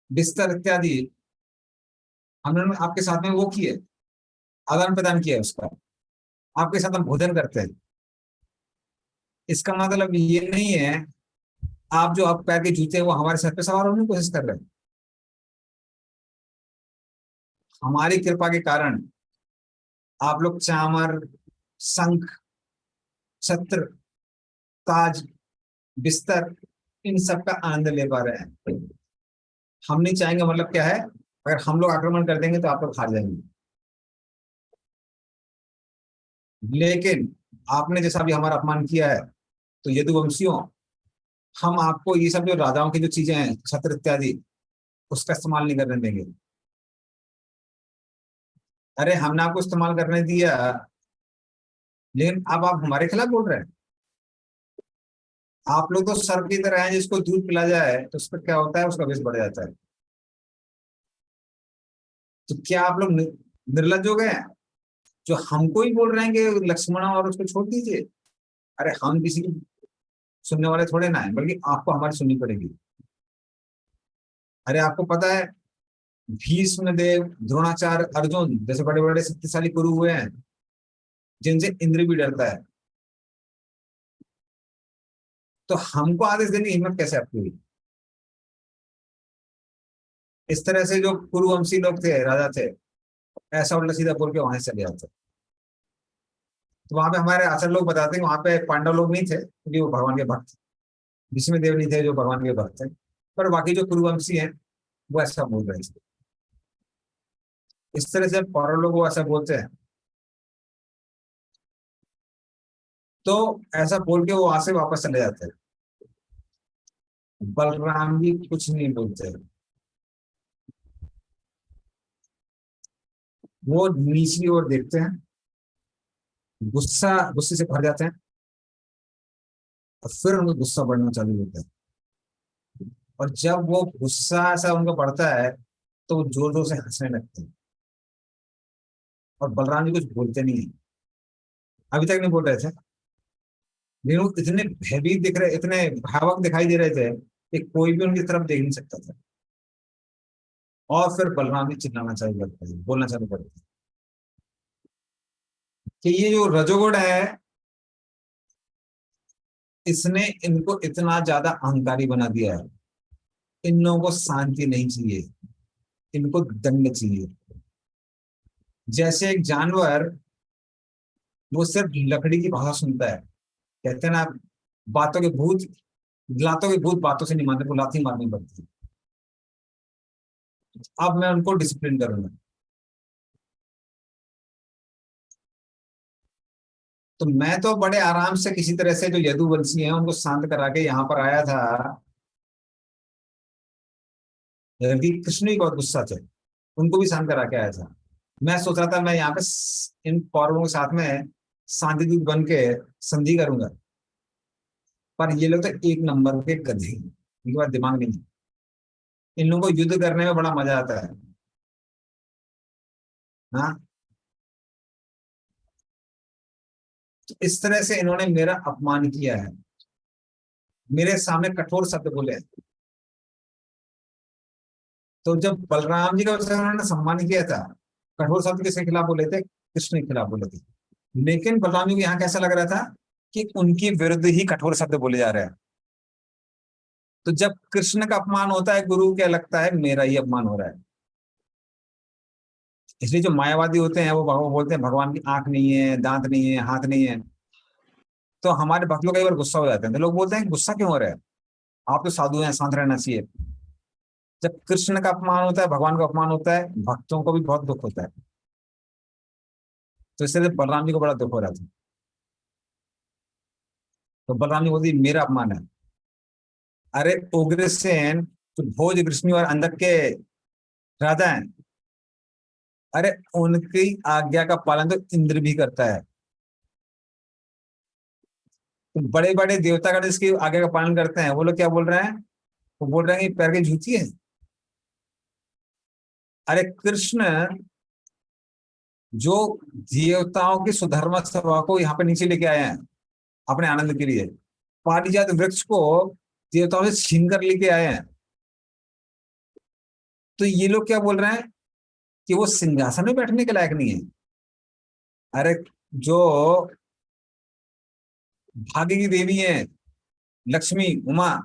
बिस्तर इत्यादि हमने आपके साथ में वो किए, आदान प्रदान किया उसका। आपके साथ हम भोजन करते हैं। इसका मतलब ये नहीं है आप जो आप पैर के जूते हैं वो हमारे सर पे सवार होने की कोशिश कर रहे हैं। हमारी कृपा के कारण आप लोग चामर, शंख, छत्र, ताज, बिस्तर इन सब का आनंद ले पा रहे हैं। हम नहीं चाहेंगे, मतलब क्या है, अगर हम लोग आक्रमण कर देंगे तो आप लोग हार जाएंगे। लेकिन आपने जैसा भी हमारा अपमान किया है तो यदुवंशियों, हम आपको ये सब जो राजाओं की जो चीजें हैं, छत्र इत्यादि, उसका इस्तेमाल नहीं करने देंगे। अरे हमने आपको इस्तेमाल करने दिया, लेकिन अब आप हमारे खिलाफ बोल रहे हैं। आप लोग तो सर्प की तरह हैं, जिसको दूध पिला जाए तो उस पर क्या होता है, उसका विष बढ़ जाता है। तो क्या आप लोग निर्लज्ज हो गए हैं जो हमको ही बोल रहे हैं कि लक्ष्मणा और उसको छोड़ दीजिए? अरे हम किसी की सुनने वाले थोड़े ना है, बल्कि आपको हमारी सुननी पड़ेगी। अरे आपको पता है भीष्म देव, द्रोणाचार्य, अर्जुन जैसे बड़े बड़े शक्तिशाली गुरु हुए हैं जिनसे इंद्र भी डरता है, तो हमको आदेश देने की हिम्मत कैसे आपकी हुई? इस तरह से जो कुरुवंशी लोग थे, राजा थे, ऐसा उल्टा सीधा बोल के वहां से चले जाते। तो वहां पे हमारे आचार्य लोग बताते हैं वहां पे पांडव लोग नहीं थे क्योंकि वो भगवान के भक्त, भीष्म देव नहीं थे जो भगवान के भक्त थे, पर बाकी जो कुरुवंशी हैं वो ऐसा बोल रहे थे। इस तरह से कौरव लोग वो ऐसा बोलते हैं, तो ऐसा बोल के वो वहां से वापस चले जाते हैं। बलराम जी कुछ नहीं बोलते, वो नीचे ओर देखते हैं, गुस्से से भर जाते हैं, और फिर उनको गुस्सा बढ़ना चालू होता है। और जब वो गुस्सा ऐसा उनको बढ़ता है तो वो जोर जोर से हंसने लगते हैं। और बलराम जी कुछ बोलते नहीं है, अभी तक नहीं बोल रहे थे, लेकिन वो इतने भयभीत दिख रहे, इतने भावुक दिखाई दे रहे थे कि कोई भी उनकी तरफ देख नहीं सकता था। और फिर बलराम जी चिल्लाना चालू करते हैं, बोलना चालू करते हैं कि ये जो रजोगुण है इसने इनको इतना ज्यादा अहंकारी बना दिया है। इन लोगों को शांति नहीं चाहिए, इनको दंड चाहिए। जैसे एक जानवर वो सिर्फ लकड़ी की भाषा सुनता है, कहते हैं ना बातों के भूत, लातों के भूत बातों से नहीं मानते, वो लाठी मारनी पड़ती है। अब मैं उनको डिसिप्लिन करूंगा। तो मैं तो बड़े आराम से किसी तरह से जो यदुवंशी हैं उनको शांत करा के यहाँ पर आया था, जबकि कृष्ण ही बहुत गुस्सा थे, उनको भी शांत करा के आया था। मैं सोच रहा था मैं यहाँ पे इन कौरवों के साथ में शांति दूत बन के संधि करूंगा, पर ये लोग तो एक नंबर के गधे, इनके पास दिमाग नहीं। इन लोगों को युद्ध करने में बड़ा मजा आता है। हाँ, तो इस तरह से इन्होंने मेरा अपमान किया है, मेरे सामने कठोर शब्द बोले हैं। तो जब बलराम जी का उन्होंने सम्मान किया था, कठोर शब्द किसके खिलाफ बोले थे? कृष्ण के खिलाफ बोले थे। लेकिन बलराम जी को यहाँ कैसा लग रहा था कि उनकी विरुद्ध ही कठोर शब्द बोले जा रहे हैं। तो जब कृष्ण का अपमान होता है, गुरु क्या लगता है मेरा ही अपमान हो रहा है। इसलिए जो मायावादी होते हैं वो बोलते हैं भगवान की आंख नहीं है, दांत नहीं है, हाथ नहीं है। तो हमारे भक्त लोग कई बार गुस्सा हो जाते हैं, तो लोग बोलते हैं गुस्सा क्यों हो रहा है, आप तो साधु हैं, शांत रहना चाहिए। जब कृष्ण का अपमान होता है, भगवान का अपमान होता है, भक्तों को भी बहुत दुख होता है। तो इसलिए बलराम जी को बड़ा दुख हो रहा था। तो बलराम जी बोलती मेरा अपमान है। अरे उग्रसेन तो भोज कृष्ण और अंधक के राजा हैं, अरे उनकी आज्ञा का पालन तो इंद्र भी करता है। तो बड़े बड़े देवतागण इसकी आज्ञा का पालन करते हैं, वो लोग क्या बोल रहे हैं? वो बोल रहे हैं कि पैर की जूती है। अरे कृष्ण जो देवताओं की सुधर्मा सभा को यहाँ पे नीचे लेके आए हैं अपने आनंद के लिए, पारिजात वृक्ष को देवताओं से छीन कर लेके आए हैं। तो ये लोग क्या बोल रहे हैं कि वो सिंहासन में बैठने के लायक नहीं है। अरे जो भाग्य की देवी है लक्ष्मी, उमा,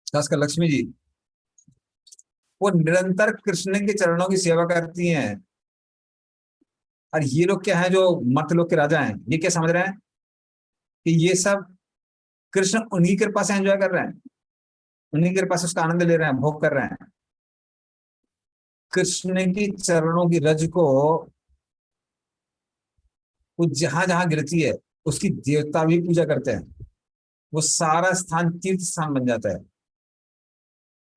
खासकर लक्ष्मी जी, वो निरंतर कृष्ण के चरणों की सेवा करती हैं। और ये लोग क्या है जो मर्त लोग के राजा हैं, ये क्या समझ रहे हैं कि ये सब कृष्ण उन्हीं कृपा से एंजॉय कर रहे हैं, उन्हीं कृपा से उसका आनंद ले रहे हैं, भोग कर रहे हैं। कृष्ण की चरणों की रज को वो जहां जहां गिरती है उसकी देवता भी पूजा करते हैं, वो सारा स्थान तीर्थ स्थान बन जाता है।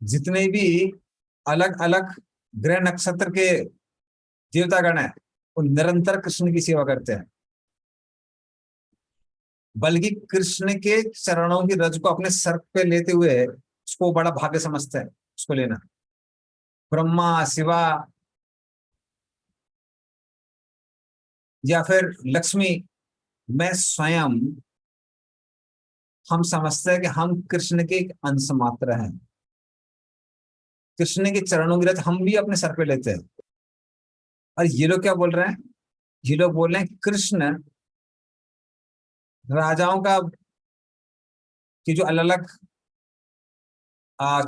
जितने भी अलग अलग ग्रह नक्षत्र के देवतागण हैं वो निरंतर कृष्ण की सेवा करते हैं, बल्कि कृष्ण के चरणों की रज को अपने सर पे लेते हुए उसको बड़ा भाग्य समझते हैं उसको लेना। ब्रह्मा, शिवा या फिर लक्ष्मी, मैं स्वयं, हम समझते हैं कि हम कृष्ण के एक अंश मात्र हैं। कृष्ण के चरणों की रज हम भी अपने सर पे लेते हैं। और ये लोग क्या बोल रहे हैं? ये लोग बोल रहे हैं कृष्ण राजाओं का कि जो अलग अलग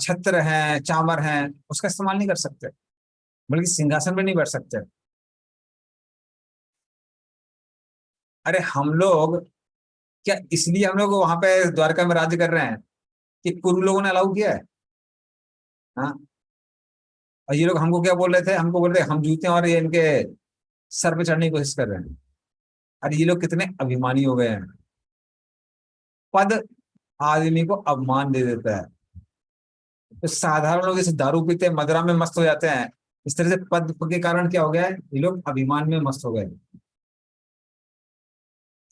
छत्र हैं, चामर हैं, उसका इस्तेमाल नहीं कर सकते, बल्कि सिंहासन पे नहीं बैठ सकते। अरे हम लोग क्या इसलिए हम लोग वहां पे द्वारका में राज्य कर रहे हैं कि पूर्व लोगों ने अलाउ किया है? हाँ। और ये लोग हमको क्या बोल रहे थे? हमको बोल रहे हम जूते और ये इनके सर पे चढ़ने की कोशिश कर रहे हैं। अरे ये लोग कितने अभिमानी हो गए हैं। पद आदमी को अपमान दे देता है। तो साधारण लोग जैसे दारू पीते हैं, मदिरा में मस्त हो जाते हैं, इस तरह से पद के कारण क्या हो गया है, ये लोग अभिमान में मस्त हो गए।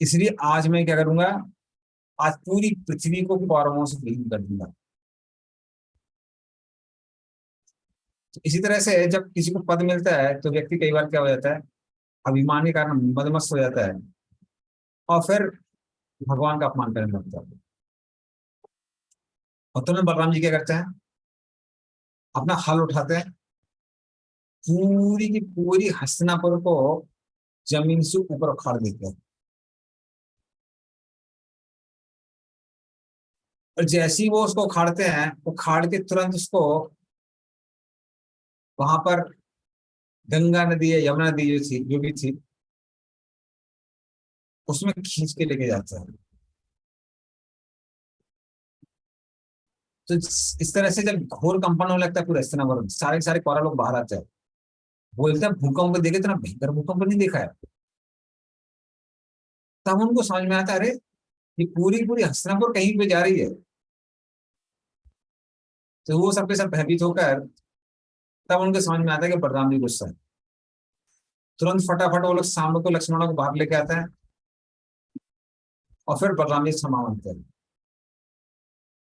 इसलिए आज मैं क्या करूंगा, आज पूरी पृथ्वी को कौरवों से विलीन कर दूंगा। तो इसी तरह से जब किसी को पद मिलता है तो व्यक्ति कई बार क्या हो जाता है, अभिमान के कारण मदमस्त हो जाता है और फिर भगवान का अपमान करने लगता है। और तुम्हें बलराम जी क्या करते हैं, अपना हल उठाते हैं, पूरी की पूरी हस्तिनापुर को जमीन से ऊपर उखाड़ देते हैं। और जैसे ही वो उसको उखाड़ते हैं, उखाड़ के तुरंत उसको वहां पर गंगा नदी है, यमुना नदी जो भी थी, उसमें खींच के लेके जाता है। तो इस तरह से जब घोर कंपन होने लगता है पूरे हस्तिनापुर में, सारे सारे कौरव लोग बाहर आते हैं, बोलते हैं भूकंप देखे, इतना भयंकर भूकंप नहीं देखा है। तब उनको समझ में आता है अरे ये पूरी पूरी हस्तिनापुर कहीं पे जा रही है। तो वो सबके सब भयभीत होकर तब उनको समझ में आता है कि बलराम जी गुस्सा है। तुरंत फटाफट वो लोग शाम को लक्ष्मणों को बाहर लेके आते हैं और फिर बलराम जी क्षमा मांगते हैं,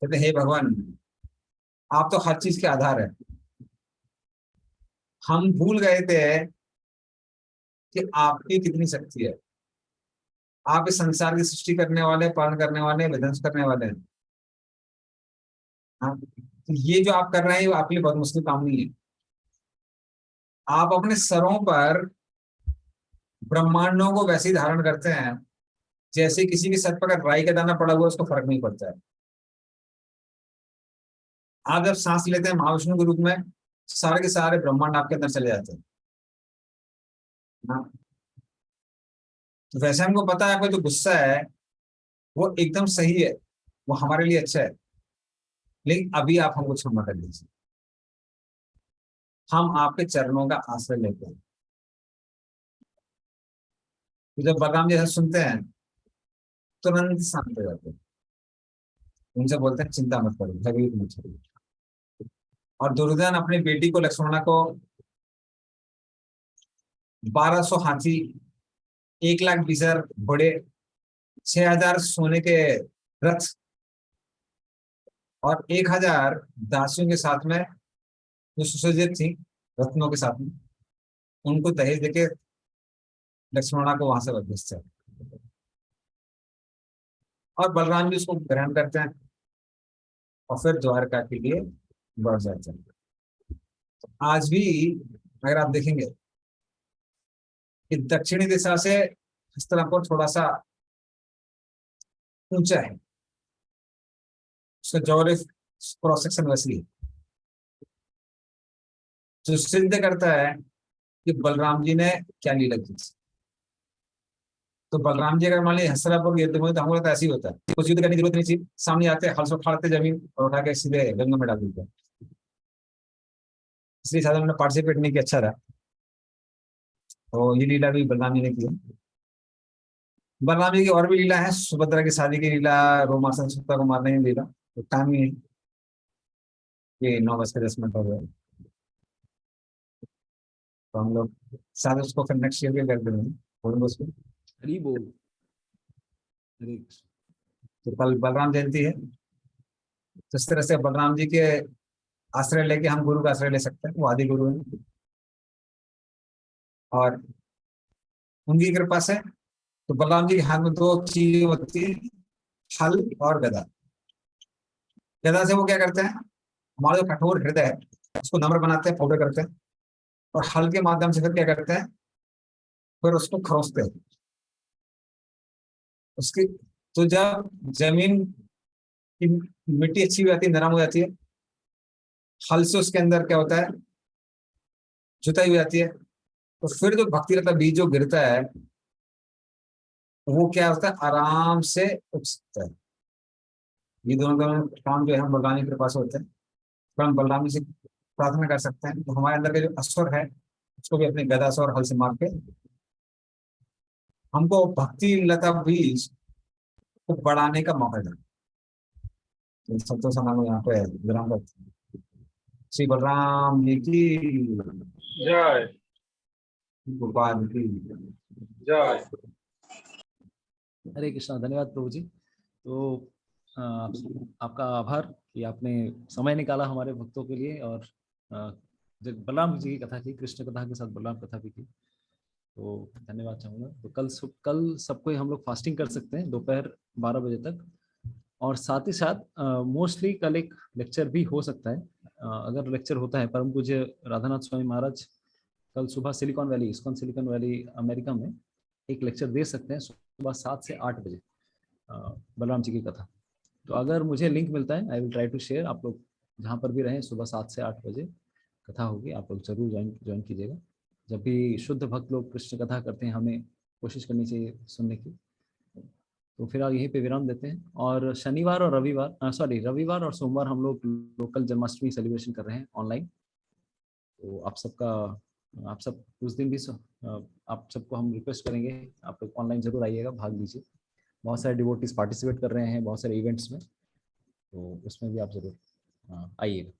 कहते हे भगवान, आप तो हर चीज के आधार है, हम भूल गए थे कि आपकी कितनी शक्ति है। आप इस संसार की सृष्टि करने वाले, पालन करने वाले, विध्वंस करने वाले हैं। हाँ, तो ये जो आप कर रहे हैं, वो आपके लिए बहुत मुश्किल काम नहीं है। आप अपने सरों पर ब्रह्मांडों को वैसे ही धारण करते हैं जैसे किसी के सर पर अगर राई का दाना पड़ा हुआ, उसको फर्क नहीं पड़ता है। आप जब सांस लेते हैं महाविष्णु के रूप में, सारे के सारे ब्रह्मांड आपके अंदर चले जाते हैं। हाँ, तो वैसे हमको पता है आपका जो गुस्सा है वो एकदम सही है, वो हमारे लिए अच्छा है, लेकिन अभी आप हमको क्षमा कर दीजिए। हम आपके चरणों का आश्रय लेते हैं। तो जब बलराम जी ऐसा सुनते हैं तुरंत शांत हो जाते हैं। उनसे बोलते हैं चिंता मत करो, भयभीत मत करो। और दुर्योधन अपनी बेटी को लक्ष्मणा को 1200 हाथी, 1,00,000 बीसर घोड़े, 6,000 सोने के रथ और 1,000 दासियों के साथ में, जो सुसज्जित थी रत्नों के साथ में, उनको दहेज देके लक्ष्मणा को वहां से भेजते हैं। और बलराम जी उसको ग्रहण करते हैं और फिर द्वारका के लिए बढ़ जाते हैं। तो आज भी अगर आप देखेंगे कि दक्षिणी दिशा से हस्तिनापुर थोड़ा सा ऊंचा है, उसका ज्योग्राफिक क्रॉस सेक्शन वैसी है, जो सिद्ध करता है कि बलराम जी ने क्या लीला की। तो बलराम जी अगर मान लीजिए हस्तिनापुर युद्ध में, तो हमको लगता है ऐसे ही होता है, कुछ युद्ध करने की जरूरत नहीं थी, सामने आते हल से उखाड़ते जमीन और उठा के सीधे गंगा में डाल देते। इसलिए शायद उन्होंने पार्टिसिपेट नहीं किया, अच्छा रहा। तो ये लीला भी बलराम जी ने की है। बलराम जी की और भी लीला है, सुभद्रा की शादी की लीला, रोमासन सुता को मारने की लीला। तो टाइम ही है, ये 9:10 हो गए, तो हम लोग शायद उसको फिर नेक्स्ट ईयर भी कर देंगे, बोलेंगे उसको। हरी बोल, हरे कृष्ण। तो कल बलराम जयंती है, तो इस तरह से बलराम जी के आश्रय लेके हम गुरु का आश्रय ले सकते हैं, वो आदि गुरु हैं। और उनकी कृपा से तो बलराम जी के हाथ में 2 चीजें होती है, हल और गदा। गदा से वो क्या करते हैं, हमारा जो कठोर हृदय है उसको नम्र बनाते हैं, पाउडर करते हैं, और हल के माध्यम से फिर क्या करते हैं, फिर उसको खरोचते हैं उसकी। तो जब जमीन की मिट्टी अच्छी हो जाती है, नरम हो जाती है, हल से उसके अंदर क्या होता है, जुताई हो जाती है, तो फिर जो भक्ति रत्न बीज जो गिरता है वो क्या होता है, आराम से उग सकता है। ये दोनों काम जो है हम बलराम जी के पास होते हैं, तो हम बलराम जी से प्रार्थना कर सकते हैं, तो हमारे अंदर के जो असुर है उसको भी अपने गदा से और हल से मार के हमको भक्ति लता बीज को बढ़ाने का मौका दें। तो सब तो समान यहाँ पे विराम करते हैं। श्री बलराम जी की जय, गोपाल की जय। हरे कृष्णा। धन्यवाद प्रभु जी। तो आपका आभार कि आपने समय निकाला हमारे भक्तों के लिए, और जब बलराम जी की कथा की, कृष्ण कथा के साथ बलराम कथा भी की, तो धन्यवाद चाहूँगा। तो कल सबको हम लोग फास्टिंग कर सकते हैं दोपहर 12 बजे तक, और साथ ही साथ मोस्टली कल एक लेक्चर भी हो सकता है। अगर लेक्चर होता है, परम पूज्य राधानाथ स्वामी महाराज कल सुबह silicon valley, ISKCON silicon valley America में एक लेक्चर दे सकते हैं सुबह 7 से 8 बजे बलराम जी की कथा। तो अगर मुझे लिंक मिलता है, I will try to share. आप लोग जहाँ पर भी रहें, सुबह 7 से 8 बजे कथा होगी, आप लोग जरूर ज्वाइन कीजिएगा। जब भी शुद्ध भक्त लोग कृष्ण कथा करते हैं, हमें कोशिश करनी चाहिए सुनने की। तो फिर यहीं पे विराम देते हैं। और शनिवार और रविवार और सोमवार हम लोग लोकल जन्माष्टमी सेलिब्रेशन कर रहे हैं ऑनलाइन। तो आप सब उस दिन भी आप सबको हम रिक्वेस्ट करेंगे, आप लोग ऑनलाइन जरूर आइएगा, भाग लीजिए। बहुत सारे डिवोटीज पार्टिसिपेट कर रहे हैं बहुत सारे इवेंट्स में, तो उसमें भी आप जरूर आइएगा।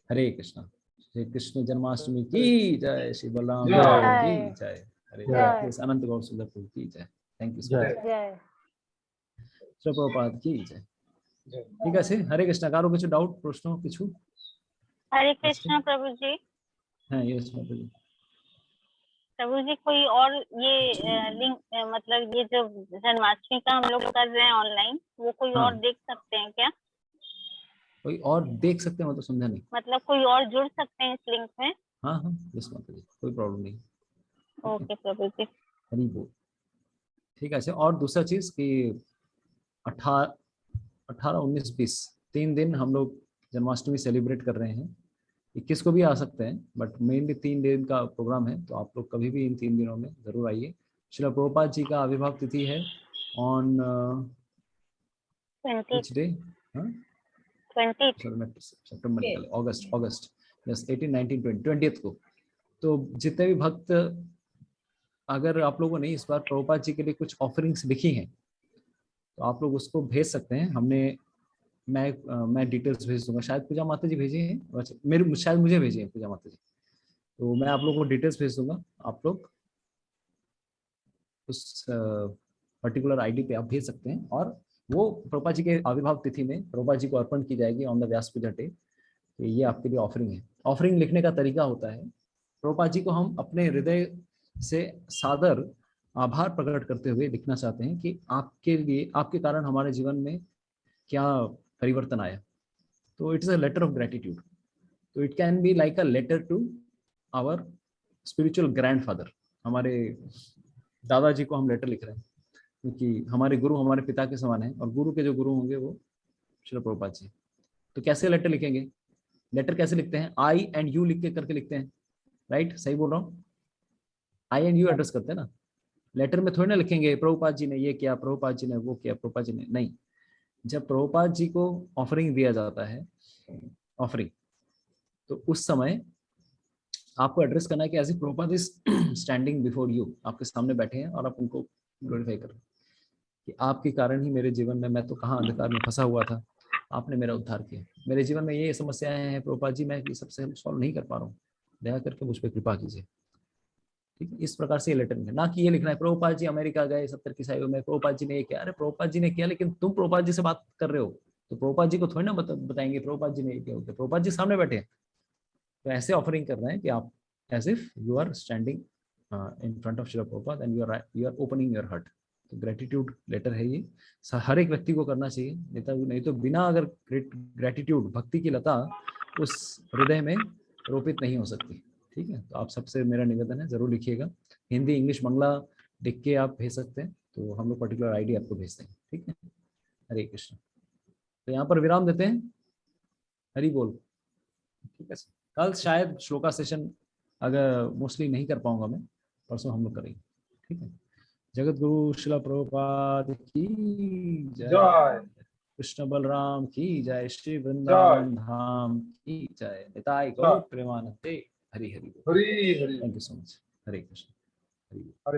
हरे कृष्णा। श्री कृष्ण जन्माष्टमी की जय, श्री बलराम की जय, हरे कृष्ण। अनंत गौर सुंदर प्रभु की जय। Thank you so much. जय। प्रभुपाद की जय। ঠিক আছে, হরে কৃষ্ণ। কারো কিছু ডাউট, প্রশ্ন কিছু? हरे कृष्ण प्रभु जी। হ্যাঁ, ইয়েস মাতাজি। प्रभु जी कोई और ये लिंक मतलब ये जो जन्माष्टमी का हम लोग कर रहे हैं ऑनलाइन, वो कोई हाँ। और देख सकते हैं क्या? कोई और देख सकते हैं, मतलब समझा नहीं। मतलब कोई और जुड़ सकते हैं इस लिंक में? हाँ हाँ, यस माता जी, कोई प्रॉब्लम नहीं। ओके प्रभु जी। हरी बोल। ठीक है। अच्छा, और दूसरा चीज कि 18, 19, 20 3 दिन हम लोग जन्माष्टमी सेलिब्रेट कर रहे हैं। 21 को भी आ सकते हैं, बट मेनली 3 दिन का प्रोग्राम है, तो आप लोग कभी भी इन 3 दिनों में जरूर आइए। श्रील प्रभुपाद जी का आविर्भाव तिथि है ऑन 20 विच डे? 20 सितंबर निकले, अगस्त यस, 18, 19, 20 20th को। तो जितने भी भक्त, अगर आप लोगों ने इस बार प्रभुपाद जी के लिए कुछ ऑफरिंग्स लिखी हैं तो आप लोग उसको भेज सकते हैं। मैं डिटेल्स भेज दूंगा, शायद पूजा माता जी भेजे हैं, शायद मुझे भेजे हैं पूजा माता जी, तो मैं आप लोगों को डिटेल्स भेज दूंगा। आप लोग उस पर्टिकुलर आईडी पे आप भेज सकते हैं, और वो प्रभुपाद जी के आविर्भाव तिथि में प्रभुपाद जी को अर्पण की जाएगी on the Vyasa Puja day. ये आपके लिए ऑफरिंग है। ऑफरिंग लिखने का तरीका होता है, प्रभुपाद जी को हम अपने हृदय से सादर आभार प्रकट करते हुए लिखना चाहते हैं कि आपके लिए, आपके कारण हमारे जीवन में क्या परिवर्तन आया। तो it is a letter of gratitude. तो it can be like a letter to our spiritual grandfather. हमारे दादाजी को हम लेटर लिख रहे हैं, क्योंकि हमारे गुरु हमारे पिता के समान है, और गुरु के जो गुरु होंगे वो श्रील प्रभुपाद जी। तो कैसे लेटर लिखेंगे? लेटर कैसे लिखते हैं? आई एंड यू लिख के करके लिखते हैं, राइट? सही बोल रहा हूँ? आई एंड यू एड्रेस करते हैं ना। लेटर में थोड़ी ना लिखेंगे प्रभुपाद जी ने ये किया, प्रभुपाद जी ने वो किया, प्रभुपाद जी ने, नहीं। जब प्रभुपाद जी को ऑफरिंग दिया जाता है, ऑफरिंग, तो उस समय आपको एड्रेस करना है कि as a Prabhupada is standing before you, आपके सामने बैठे हैं और आप उनको ग्लोरीफाई कर रहे हैं कि आपके कारण ही मेरे जीवन में, मैं तो कहाँ अंधकार में फंसा हुआ था, आपने मेरा उद्धार किया। मेरे जीवन में ये समस्याएं हैं प्रभुपाद जी, मैं ये सबसे सॉल्व नहीं कर पा रहा हूँ, दया करके मुझ पर कृपा कीजिए। ठीक है, इस प्रकार से ये लेटर में, ना कि ये लिखना है प्रभुपाद जी अमेरिका गए 70 की ईसाइयों में, प्रभुपाद जी ने ये किया। अरे प्रभुपाद जी ने किया, लेकिन तुम प्रभुपाद जी से बात कर रहे हो, तो प्रभुपाद जी को थोड़ी ना बताएंगे प्रभुपाद जी ने ये किया होता। प्रभुपाद जी सामने बैठे हैं, तो ऐसे ऑफरिंग कर रहे हैं कि आप as if you are standing in front of Srila Prabhupada and you are opening your heart. तो ग्रेटिट्यूड लेटर है ये, हर एक व्यक्ति को करना चाहिए, नहीं तो बिना अगर ग्रेटिट्यूड, भक्ति की लता उस हृदय में रोपित नहीं हो सकती। ठीक है, तो आप सबसे मेरा निवेदन है, जरूर लिखिएगा। हिंदी, इंग्लिश, बांग्ला लिख के आप भेज सकते हैं, तो हम लोग पर्टिकुलर आईडी आपको भेजते हैं। ठीक है, हरे कृष्ण। तो यहाँ पर विराम देते हैं, हरि बोल। ठीक है, कल शायद श्लोका सेशन अगर मोस्टली नहीं कर पाऊंगा मैं, परसों हम लोग करेंगे। ठीक है, जगत गुरु श्रील प्रभुपाद की जय, जय। कृष्ण बलराम की जय, श्री वृंदावन धाम की जय, निताई गौर प्रेमानंदे। हरि हरि बोल। Hari Hari thank you so much. हरे कृष्ण। हरि बोल। हरे